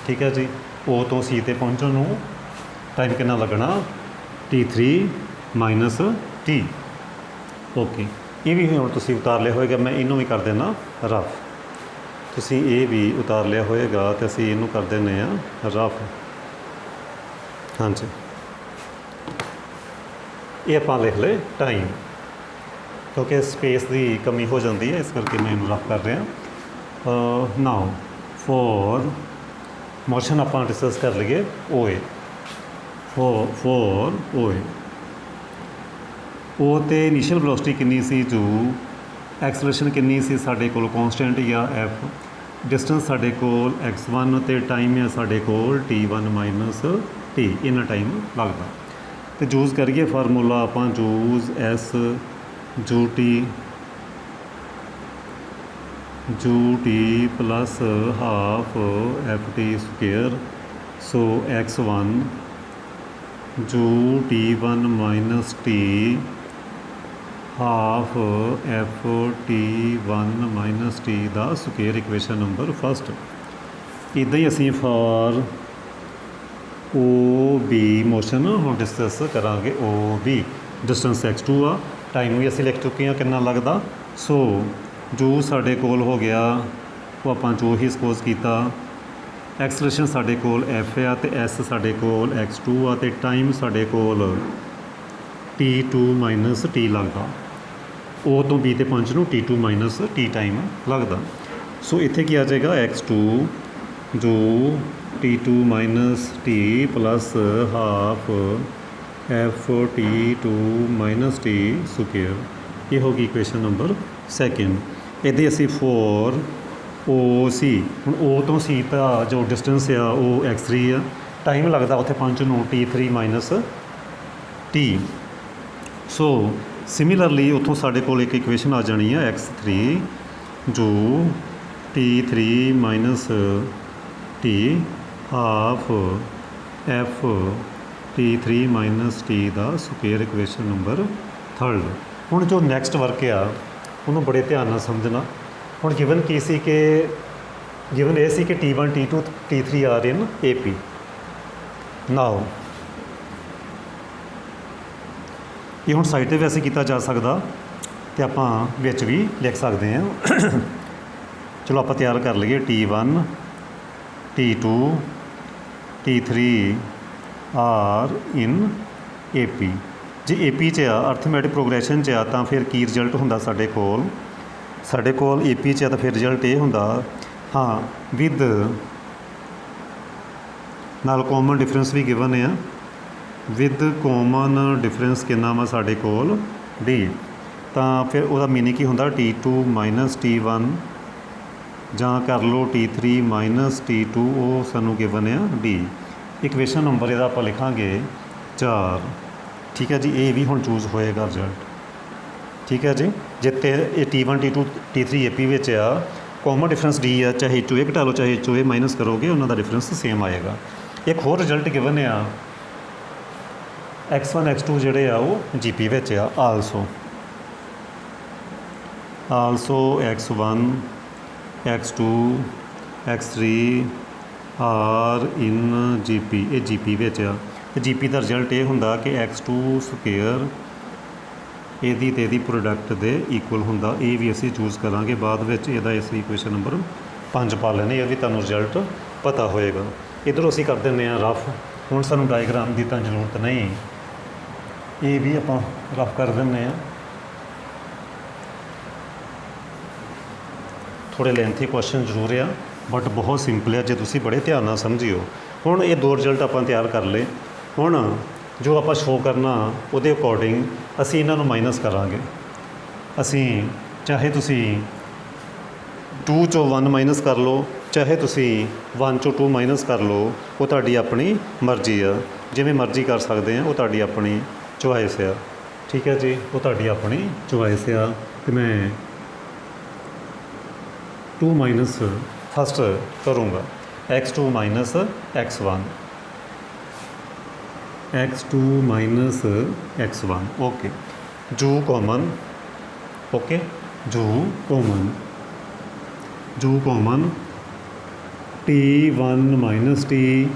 ठीक है जी, ओ तो सी ते पहुँचने नूं टाइम कितना लगना T3 माइनस टी। ओके, ये भी हुण तुसी उतार लिया होएगा, मैं इनू भी कर देना रफ। तुसी ये भी उतार लिया होएगा तो असी इनू कर देने रफ। हाँ जी, ये आप लिख ले टाइम, क्योंकि स्पेस की कमी हो जाती है, इस करके मैं इनू रफ कर रहा। नाउ फॉर मोशन आप डिस्कस कर लीए ओ ए। फॉर ओ ए, ओ तो इनीशियल वेलोसिटी कितनी सी, जो एक्सलेशन कितनी सी साडे कोल कॉन्सटेंट या एफ, डिस्टेंस साडे कोल X1 तो टाइम है साडे कोल T1 माइनस टी, इन्ना टाइम लगता। तो यूज़ करिए फार्मूला आप use s u t plus half f t square, so X1 u T1 minus t half f T1 minus t दा स्क्वेयर, इक्वेशन नंबर फस्ट। इदां ही असीं फॉर ओ बी मोशन हम discuss करांगे। O B distance X2 आ, time भी असीं लिख चुके हैं कितना लगता। सो जो साडे कोल हो गया ਉਹ ਆਪਾਂ ਜੋ ਹੀ ਸਪੋਜ਼ ਕੀਤਾ। ਐਕਸਲਰੇਸ਼ਨ ਸਾਡੇ ਕੋਲ ਐਫ ਆ ਅਤੇ ਐਸ ਸਾਡੇ ਕੋਲ x2 ਆ ਅਤੇ ਟਾਈਮ ਸਾਡੇ ਕੋਲ t2 ਮਾਈਨਸ ਟੀ ਲੱਗਦਾ। O ਤੋਂ B ਤੇ ਪਹੁੰਚਣ ਨੂੰ t2 ਮਾਈਨਸ ਟੀ ਟਾਈਮ ਲੱਗਦਾ। ਸੋ ਇੱਥੇ ਕੀ ਆ ਜਾਏਗਾ x2 ਜੋ t2 minus T plus half F t2 minus t square. ਇਹ ਹੋ ਗਈ ਇਕੁਏਸ਼ਨ ਨੰਬਰ ਸੈਕਿੰਡ। ਇਹਦੇ ਅਸੀਂ ਫੋਰ ਓ ਸੀ, ਹੁਣ ਓ ਤੋਂ ਸੀ ਤਾਂ ਜੋ ਡਿਸਟੈਂਸ ਆ ਉਹ x3 ਆ, ਟਾਈਮ ਲੱਗਦਾ ਉੱਥੇ ਪਹੁੰਚਣ ਨੂੰ t3 ਮਾਈਨਸ ਟੀ। ਸੋ ਸਿਮਿਲਰਲੀ ਉੱਥੋਂ ਸਾਡੇ ਕੋਲ ਇੱਕ ਇਕੁਏਸ਼ਨ ਆ ਜਾਣੀ ਆ x3 ਜੋ t3 minus t half f t3 minus t ਦਾ ਸਕੁਏਅਰ ਇਕੁਏਸ਼ਨ ਨੰਬਰ ਥਰਡ। ਹੁਣ ਜੋ ਨੈਕਸਟ ਵਰਕ ਆ ਉਹਨੂੰ ਬੜੇ ਧਿਆਨ ਨਾਲ ਸਮਝਣਾ। ਹੁਣ ਗਿਵਨ ਕੀ ਸੀ ਕਿ ਗਿਵਨ ਇਹ ਸੀ ਕਿ t1 t2 t3 are in AP। ਨਾਓ ਇਹ ਹੁਣ ਸਾਈਡ 'ਤੇ ਵੈਸੇ ਕੀਤਾ ਜਾ ਸਕਦਾ ਅਤੇ ਆਪਾਂ ਵਿੱਚ ਵੀ ਲਿਖ ਸਕਦੇ ਹਾਂ। ਚਲੋ ਆਪਾਂ ਤਿਆਰ ਕਰ ਲਈਏ t1 t2 t3 are in AP। ਜੇ AP 'ਚ ਆ ਅਰਥਮੈਟਿਕ ਪ੍ਰੋਗਰੈਸ਼ਨ 'ਚ ਆ ਤਾਂ ਫਿਰ ਕੀ ਰਿਜ਼ਲਟ ਹੁੰਦਾ ਸਾਡੇ ਕੋਲ AP 'ਚ ਆ ਤਾਂ ਫਿਰ ਰਿਜ਼ਲਟ ਇਹ ਹੁੰਦਾ ਹਾਂ ਵਿਦ ਨਾਲ ਕਾਮਨ ਡਿਫਰੈਂਸ ਵੀ ਗਿਵਨ ਆ। ਵਿਦ ਕਾਮਨ ਡਿਫਰੈਂਸ ਕਿੰਨਾ ਵਾ ਸਾਡੇ ਕੋਲ D, ਤਾਂ ਫਿਰ ਉਹਦਾ ਮੀਨਿੰਗ ਕੀ ਹੁੰਦਾ t2 ਮਾਈਨਸ t1 ਜਾਂ ਕਰ ਲਓ t3 ਮਾਈਨਸ t2, ਉਹ ਸਾਨੂੰ ਗਿਵਨ ਆ D। ਇਕੁਏਸ਼ਨ ਨੰਬਰ ਇਹਦਾ ਆਪਾਂ ਲਿਖਾਂਗੇ 4। ਠੀਕ ਹੈ ਜੀ, ਇਹ ਵੀ ਹੁਣ ਚੂਜ਼ ਹੋਏਗਾ ਰਿਜ਼ਲਟ। ਠੀਕ ਹੈ ਜੀ, ਜਿੱਤੇ ਇਹ t1 t2 t3 AP ਵਿੱਚ ਆ ਕਾਮਨ ਡਿਫਰੈਂਸ D ਆ, ਚਾਹੇ ਚੋ ਇਹ ਘਟਾ ਲਓ ਚਾਹੇ ਚੋ ਇਹ ਮਾਈਨਸ ਕਰੋਗੇ ਉਹਨਾਂ ਦਾ ਡਿਫਰੈਂਸ ਸੇਮ ਆਏਗਾ। ਇੱਕ ਹੋਰ ਰਿਜ਼ਲਟ ਗਿਵਨ ਆ x1 x2 ਜਿਹੜੇ ਆ ਉਹ GP ਵਿੱਚ ਆ also x1 x2 x3 are in GP। ਇਹ GP ਵਿੱਚ ਆ ਅਤੇ GP ਦਾ ਰਿਜ਼ਲਟ ਇਹ ਹੁੰਦਾ ਕਿ x2 ਸਕੁਏਅਰ ਇਹਦੀ ਅਤੇ ਇਹਦੀ ਪ੍ਰੋਡਕਟ ਦੇ ਇਕੁਅਲ ਹੁੰਦਾ। ਇਹ ਵੀ ਅਸੀਂ ਚੂਜ਼ ਕਰਾਂਗੇ ਬਾਅਦ ਵਿੱਚ। ਇਹਦਾ ਅਸੀਂ ਇਕੁਏਸ਼ਨ ਨੰਬਰ 5 ਪਾ ਲੈਣੇ, ਇਹ ਵੀ ਤੁਹਾਨੂੰ ਰਿਜ਼ਲਟ ਪਤਾ ਹੋਏਗਾ। ਇੱਧਰੋਂ ਅਸੀਂ ਕਰ ਦਿੰਦੇ ਹਾਂ ਰਫ। ਹੁਣ ਸਾਨੂੰ ਡਾਇਗਰਾਮ ਦੀ ਤਾਂ ਜ਼ਰੂਰਤ ਨਹੀਂ, ਇਹ ਵੀ ਆਪਾਂ ਰਫ ਕਰ ਦਿੰਦੇ ਹਾਂ। ਥੋੜ੍ਹੇ ਲੈਂਥੀ ਕੁਐਸਚਨ ਜ਼ਰੂਰ ਆ ਬਟ ਬਹੁਤ ਸਿੰਪਲ ਆ ਜੇ ਤੁਸੀਂ ਬੜੇ ਧਿਆਨ ਨਾਲ ਸਮਝਿਓ। ਹੁਣ ਇਹ ਦੋ ਰਿਜ਼ਲਟ ਆਪਾਂ ਤਿਆਰ ਕਰ ਲਏ। ਹੁਣ ਜੋ ਆਪਾਂ ਸ਼ੋਅ ਕਰਨਾ ਉਹਦੇ ਅਕੋਰਡਿੰਗ ਅਸੀਂ ਇਹਨਾਂ ਨੂੰ ਮਾਈਨਸ ਕਰਾਂਗੇ। ਅਸੀਂ ਚਾਹੇ ਤੁਸੀਂ 2 ਚੋਂ 1 ਮਾਈਨਸ ਕਰ ਲਓ, ਚਾਹੇ ਤੁਸੀਂ 1 ਚੋਂ 2 ਮਾਈਨਸ ਕਰ ਲਓ, ਉਹ ਤੁਹਾਡੀ ਆਪਣੀ ਮਰਜ਼ੀ ਆ। ਜਿਵੇਂ ਮਰਜ਼ੀ ਕਰ ਸਕਦੇ ਆ, ਉਹ ਤੁਹਾਡੀ ਆਪਣੀ ਚੁਆਇਸ ਆ। ਠੀਕ ਹੈ ਜੀ, ਉਹ ਤੁਹਾਡੀ ਆਪਣੀ ਚੁਆਇਸ ਆ। ਅਤੇ ਮੈਂ 2 ਮਾਈਨਸ ਫਸਟ ਕਰੂੰਗਾ x2 minus x1 x2 minus x1 okay. ਜੂ ਕਾਮਨ ਓਕੇ, ਜੂ common t1 minus T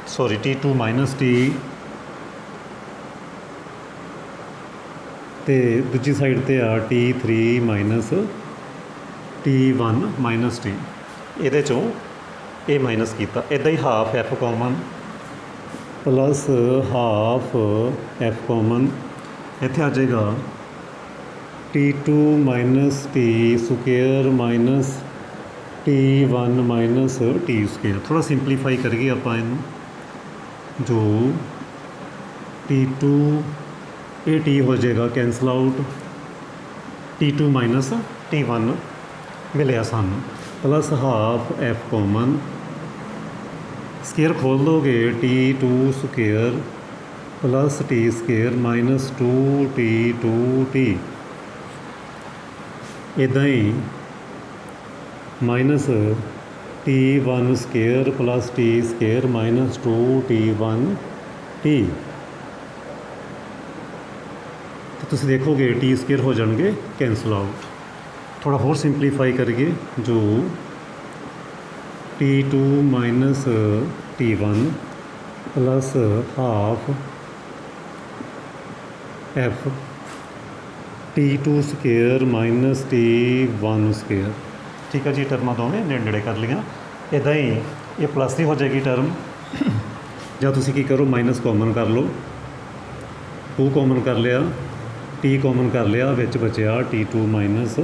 sorry t2 minus T ਅਤੇ ਦੂਜੀ ਸਾਈਡ 'ਤੇ ਆ t3 minus t1 minus T. ਇਹਦੇ 'ਚੋਂ ਇਹ ਮਾਈਨਸ ਕੀਤਾ। ਇੱਦਾਂ ਹੀ half f common plus half f common ਇੱਥੇ ਆ ਜਾਏਗਾ t2 minus t square minus t1 minus t square. ਥੋੜ੍ਹਾ ਸਿੰਪਲੀਫਾਈ ਕਰੀਏ ਆਪਾਂ ਇਹਨੂੰ, ਜੋ t2 ਇਹ t ਹੋ ਜਾਏਗਾ cancel out, t2 minus t1 ਮਿਲਿਆ ਸਾਨੂੰ, plus half f common square ਖੋਲ ਦੋਗੇ t2 square plus t square minus 2t2t। ਇੱਦਾਂ ਹੀ ਮਾਈਨਸ t1 square plus t square minus 2t1t। ਅਤੇ ਤੁਸੀਂ ਦੇਖੋਗੇ ਟੀ ਸਕੁਏਅਰ ਹੋ ਜਾਣਗੇ ਕੈਂਸਲ ਆਊਟ। ਥੋੜ੍ਹਾ ਹੋਰ ਸਿੰਪਲੀਫਾਈ ਕਰੀਏ, ਜੋ t2 minus t1 plus half F T2 square minus T1 square. ਠੀਕ ਹੈ ਜੀ, ਟਰਮਾਂ ਦੋਵੇਂ ਨੇੜੇ ਕਰ ਲਈਆਂ। ਇੱਦਾਂ ਹੀ ਇਹ ਪਲੱਸ ਦੀ ਹੋ ਜਾਏਗੀ ਟਰਮ, ਜਾਂ ਤੁਸੀਂ ਕੀ ਕਰੋ ਮਾਈਨਸ ਕਾਮਨ ਕਰ ਲਓ, 2 ਕਾਮਨ ਕਰ ਲਿਆ, T ਕਾਮਨ ਕਰ ਲਿਆ, ਵਿੱਚ ਬਚਿਆ T2 minus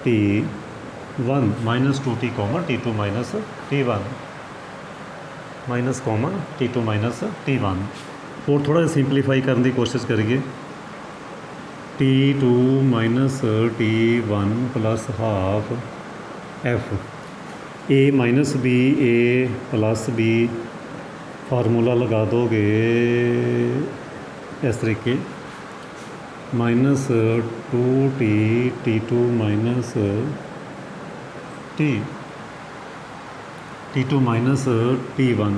T1, minus 2T common T2 minus T1, minus common T2 minus T1। ਹੋਰ ਥੋੜ੍ਹਾ ਜਿਹਾ ਸਿੰਪਲੀਫਾਈ ਕਰਨ ਦੀ ਕੋਸ਼ਿਸ਼ ਕਰੀਏ। T2 minus T1 plus half F, A minus B, A plus B, formula लगा दोगे इस तरीके, minus 2T T2 minus T2 minus T1।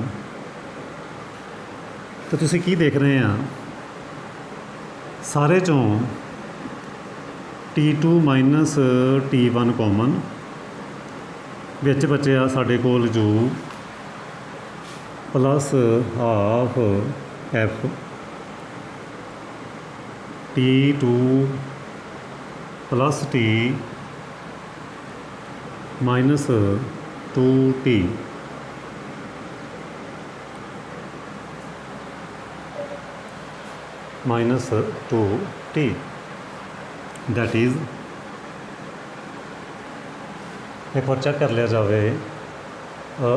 तो तुसी की देख रहे हैं, सारे चों T2 माइनस T1 कॉमन, विच बचिया साडे कोल जो plus half F, T2 plus T minus 2T, minus 2T, that is, एक बार चेक कर लिया जाए,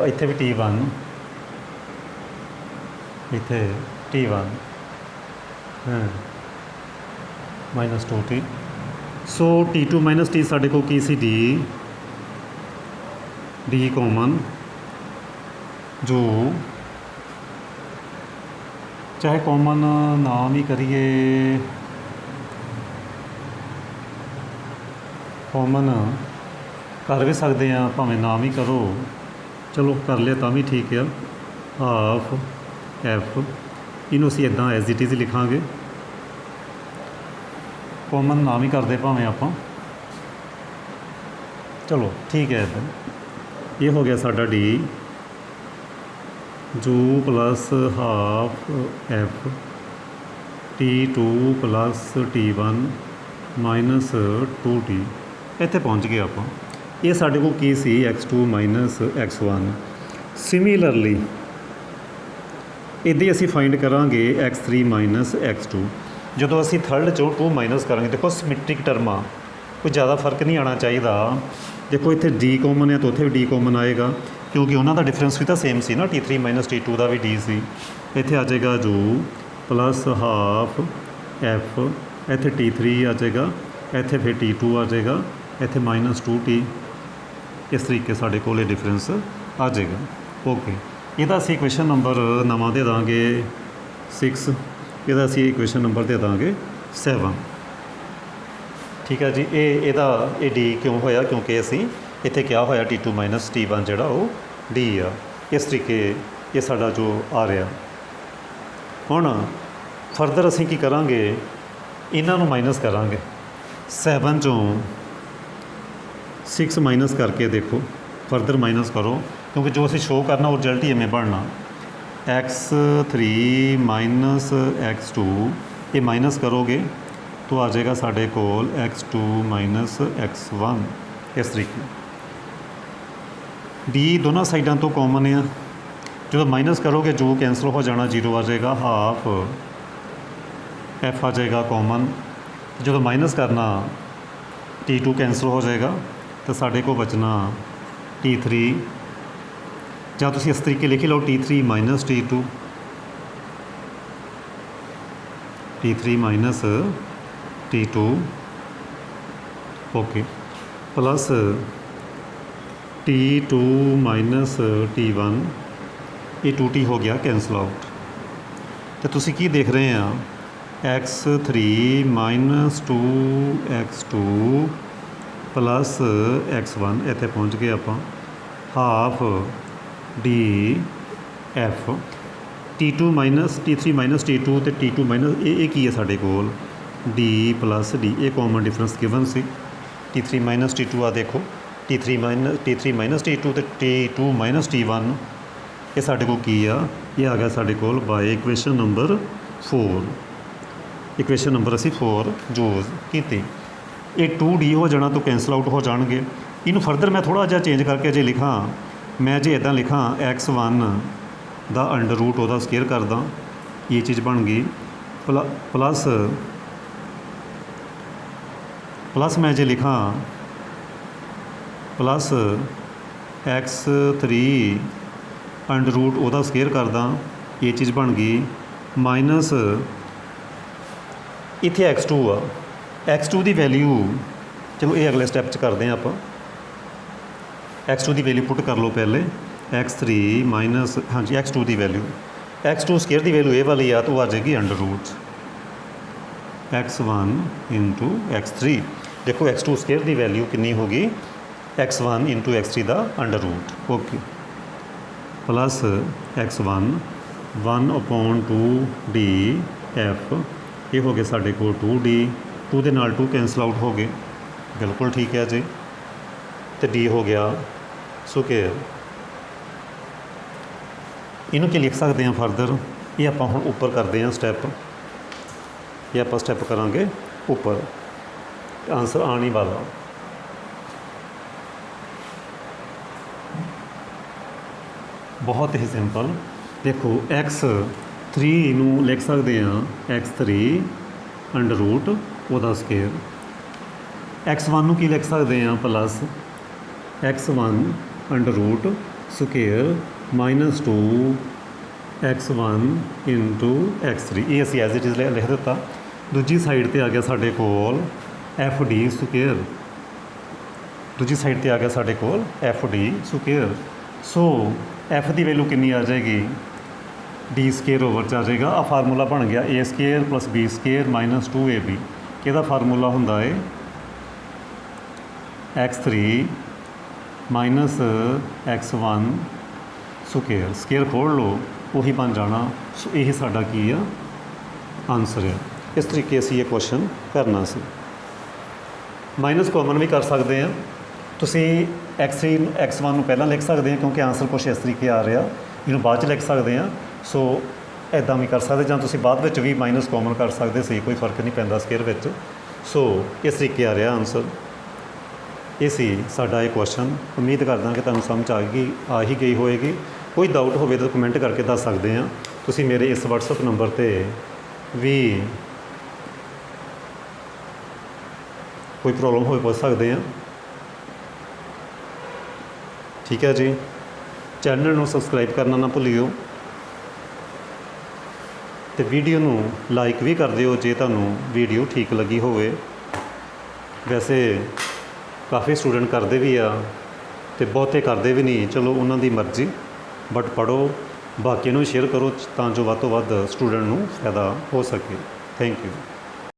इत्थे भी T1, इत्थे T1 माइनस 2T। सो T2 माइनस T साढ़े को की सी D कॉमन, जो चाहे कॉमन नाम ही करिए, कॉमन कर भी सकते हैं, भावें नाम ही करो, चलो कर लिया तो भी ठीक है। हाफ F, इनू असी इदा एज इट इज़ लिखांगे, कॉमन नाम ही करते भावें आप, चलो ठीक है। इदा ये हो गया साडा D, जो plus half F T2 plus T1 minus 2T, इत्थे पहुँच गए आप। ये साडे कोल की सी x2 माइनस x1। सिमिलरली इदां असी फाइंड करांगे x3 माइनस x2। जो असी थर्ड चो 2 माइनस करांगे, देखो सिमिट्रिक टर्मां, कोई ज़्यादा फर्क नहीं आना चाहिए। देखो इत्थे D कॉमन है तो उत्थे भी D कॉमन आएगा, क्योंकि उन्हों का डिफरेंस भी तो सेम सी ना, T3 माइनस T2 का भी D सी। इत्थे आ जाएगा जो प्लस हाफ F, इत्थे T3 आ जाएगा, इत्थे फिर T2 आ जाएगा, इत्थे माइनस 2T। इस तरीके साढ़े को डिफरेंस आ जाएगा। ओके, ਇਹਦਾ ਅਸੀਂ ਇਕੁਏਸ਼ਨ ਨੰਬਰ ਨਵਾਂ ਦੇ ਦਾਂਗੇ 6, ਇਹਦਾ ਅਸੀਂ ਇਕੁਏਸ਼ਨ ਨੰਬਰ ਦੇ ਦਾਂਗੇ 7। ਠੀਕ ਹੈ ਜੀ। ਇਹਦਾ ਇਹ D ਕਿਉਂ ਹੋਇਆ, ਕਿਉਂਕਿ ਅਸੀਂ ਇੱਥੇ ਕਿਹਾ ਹੋਇਆ T2 ਮਾਈਨਸ T1 ਜਿਹੜਾ ਉਹ D ਆ। ਇਸ ਤਰੀਕੇ ਇਹ ਸਾਡਾ ਜੋ ਆ ਰਿਹਾ। ਹੁਣ ਫਰਦਰ ਅਸੀਂ ਕੀ ਕਰਾਂਗੇ, ਇਹਨਾਂ ਨੂੰ ਮਾਈਨਸ ਕਰਾਂਗੇ। 7 ਚੋਂ 6 ਮਾਈਨਸ ਕਰਕੇ ਦੇਖੋ, फर्दर माइनस करो, क्योंकि जो असी शो करना वो रिजल्ट ही इवें बनना। x3 माइनस x2, ये माइनस करोगे तो आ जाएगा साढ़े कोल x2 माइनस x1। इस तरीके D दोनों साइडों तो कॉमन है, जो माइनस करोगे जो कैंसल हो जाना, 0 आ जाएगा, हाफ F आ जाएगा कॉमन। जो माइनस करना T2 कैंसल हो जाएगा, तो साढ़े को बचना T3, ਜਾਂ ਤੁਸੀਂ ਇਸ ਤਰੀਕੇ ਲਿਖ ਲਓ T3 minus T2, T3 minus T2, okay, plus T2 minus T1, ਇਹ 2T ਹੋ ਗਿਆ ਕੈਂਸਲ ਆਊਟ। ਅਤੇ ਤੁਸੀਂ ਕੀ ਦੇਖ ਰਹੇ ਆ, x3 minus 2x2 plus x1, इत्थे पहुँच गए आप, half D F, T2 minus T3 minus T2 तो T2 माइनस ये की है साढ़े कोल D प्लस D, ये कॉमन डिफरेंस गिवन सी। T3 माइनस T2 आ देखो, T3 माइनस T2 तो T2 माइनस T1, ये साढ़े को की आ, ये आ गया साढ़े कोल by equation number 4। Equation number असी 4 यूज़ की। ये 2D हो जाना तो कैंसल आउट हो जाएंगे। इनू फरदर मैं थोड़ा जिहा चेंज करके जे लिखा, मैं जे इदां लिखा x1 दा अंडर रूट ਉਹਦਾ स्केयर कर ਦਾਂ, ये चीज़ बन गई। प्लस मैं जे लिखा प्लस x3 अंडर रूट ਉਹਦਾ स्केयर कर ਦਾਂ, ये चीज़ बन गई। माइनस इत्थे x2 आ, x2 की वैल्यू चलो ये अगले स्टैप च करते हैं आप। x2 की वैल्यू पुट कर लो पहले, x3 माइनस हाँ जी x2 की वैल्यू, x2 स्केयर की वैल्यू ये वाली आ तो आ जाएगी under root x1 into x3। देखो x2 स्केयर की वैल्यू कितनी होगी, x1 इंटू x3 का under root, okay. Plus x1 1/2df, ये हो गया साढ़े को 2d, 2 ਦੇ ਨਾਲ 2 कैंसल आउट हो गए, बिल्कुल ठीक है जी। तो d हो गया स्क्वायर। इनू की लिख सकते हैं फरदर, ये आप हम ऊपर करते हैं स्टैप, ये आप स्टैप करांगे ऊपर, आंसर आने वाला। बहुत ही सिंपल। देखो x3 नू लिख सकते हैं x3 अंडर रूट ਉਹਦਾ स्केयर, x1 नू की लिख सकते हैं plus x1 under root square -2 x1 into x3, ये असी एज इट इज़ लिख दिता। दूजी साइड पर आ गया साढ़े कोल एफ डी स्क्वेयर, दूजी साइड पर आ गया साढ़े कोल एफ डी स्क्वेयर। सो एफ की वैल्यू कितनी आ जाएगी, डी स्केयर ओवर च आ जाएगा। आ फार्मूला बन गया a square plus b square -2ab, ਇਹਦਾ फार्मूला ਹੁੰਦਾ है x3 minus x1 square, square खोल लो ਉਹੀ बन जाना। सो यही साडा की आ आंसर है। इस तरीके असी ये क्वेश्चन करना सी। माइनस कॉमन भी कर सकते हैं, तुसी x3 x1 ਨੂੰ ਪਹਿਲਾਂ ਲਿਖ ਸਕਦੇ हैं क्योंकि आंसर कुछ इस तरीके आ रहा, ਇਹਨੂੰ ਬਾਅਦ 'ਚ ਲਿਖ ਸਕਦੇ हैं। सो ਇੱਦਾਂ ਵੀ ਕਰ ਸਕਦੇ, ਜਾਂ ਤੁਸੀਂ ਬਾਅਦ ਵਿੱਚ ਵੀ ਮਾਈਨਸ ਕਾਮਨ ਕਰ ਸਕਦੇ ਸੀ, ਕੋਈ ਫਰਕ ਨਹੀਂ ਪੈਂਦਾ ਸਕੇਅਰ ਵਿੱਚ। ਸੋ ਇਸ ਤਰੀਕੇ ਆ ਰਿਹਾ ਆਨਸਰ। ਇਹ ਸੀ ਸਾਡਾ ਇਹ ਕੁਐਸਚਨ। ਉਮੀਦ ਕਰਦਾ ਕਿ ਤੁਹਾਨੂੰ ਸਮਝ ਆ ਹੀ ਗਈ ਹੋਏਗੀ। ਕੋਈ ਡਾਊਟ ਹੋਵੇ ਤਾਂ ਕਮੈਂਟ ਕਰਕੇ ਦੱਸ ਸਕਦੇ ਆ। ਤੁਸੀਂ ਮੇਰੇ ਇਸ WhatsApp ਨੰਬਰ 'ਤੇ ਵੀ ਕੋਈ ਪ੍ਰੋਬਲਮ ਹੋਵੇ ਪੁੱਛ ਸਕਦੇ ਆ। ਠੀਕ ਹੈ ਜੀ, ਚੈਨਲ ਨੂੰ ਸਬਸਕ੍ਰਾਈਬ ਕਰਨਾ ਨਾ ਭੁੱਲਿਓ, ਤੇ ਵੀਡੀਓ ਨੂੰ ਲਾਈਕ ਵੀ ਕਰ ਦਿਓ ਜੇ ਤੁਹਾਨੂੰ ਵੀਡੀਓ ਠੀਕ ਲੱਗੀ ਹੋਵੇ। ਵੈਸੇ ਕਾਫੀ ਸਟੂਡੈਂਟ ਕਰਦੇ ਵੀ ਆ ਤੇ ਬਹੁਤੇ ਕਰਦੇ ਵੀ ਨਹੀਂ, ਚਲੋ ਉਹਨਾਂ ਦੀ ਮਰਜ਼ੀ, ਬਟ ਪੜ੍ਹੋ, ਬਾਕੀਆਂ ਨੂੰ ਸ਼ੇਅਰ ਕਰੋ ਤਾਂ ਜੋ ਵੱਧ ਤੋਂ ਵੱਧ ਸਟੂਡੈਂਟ ਨੂੰ ਫਾਇਦਾ ਹੋ ਸਕੇ। Thank you.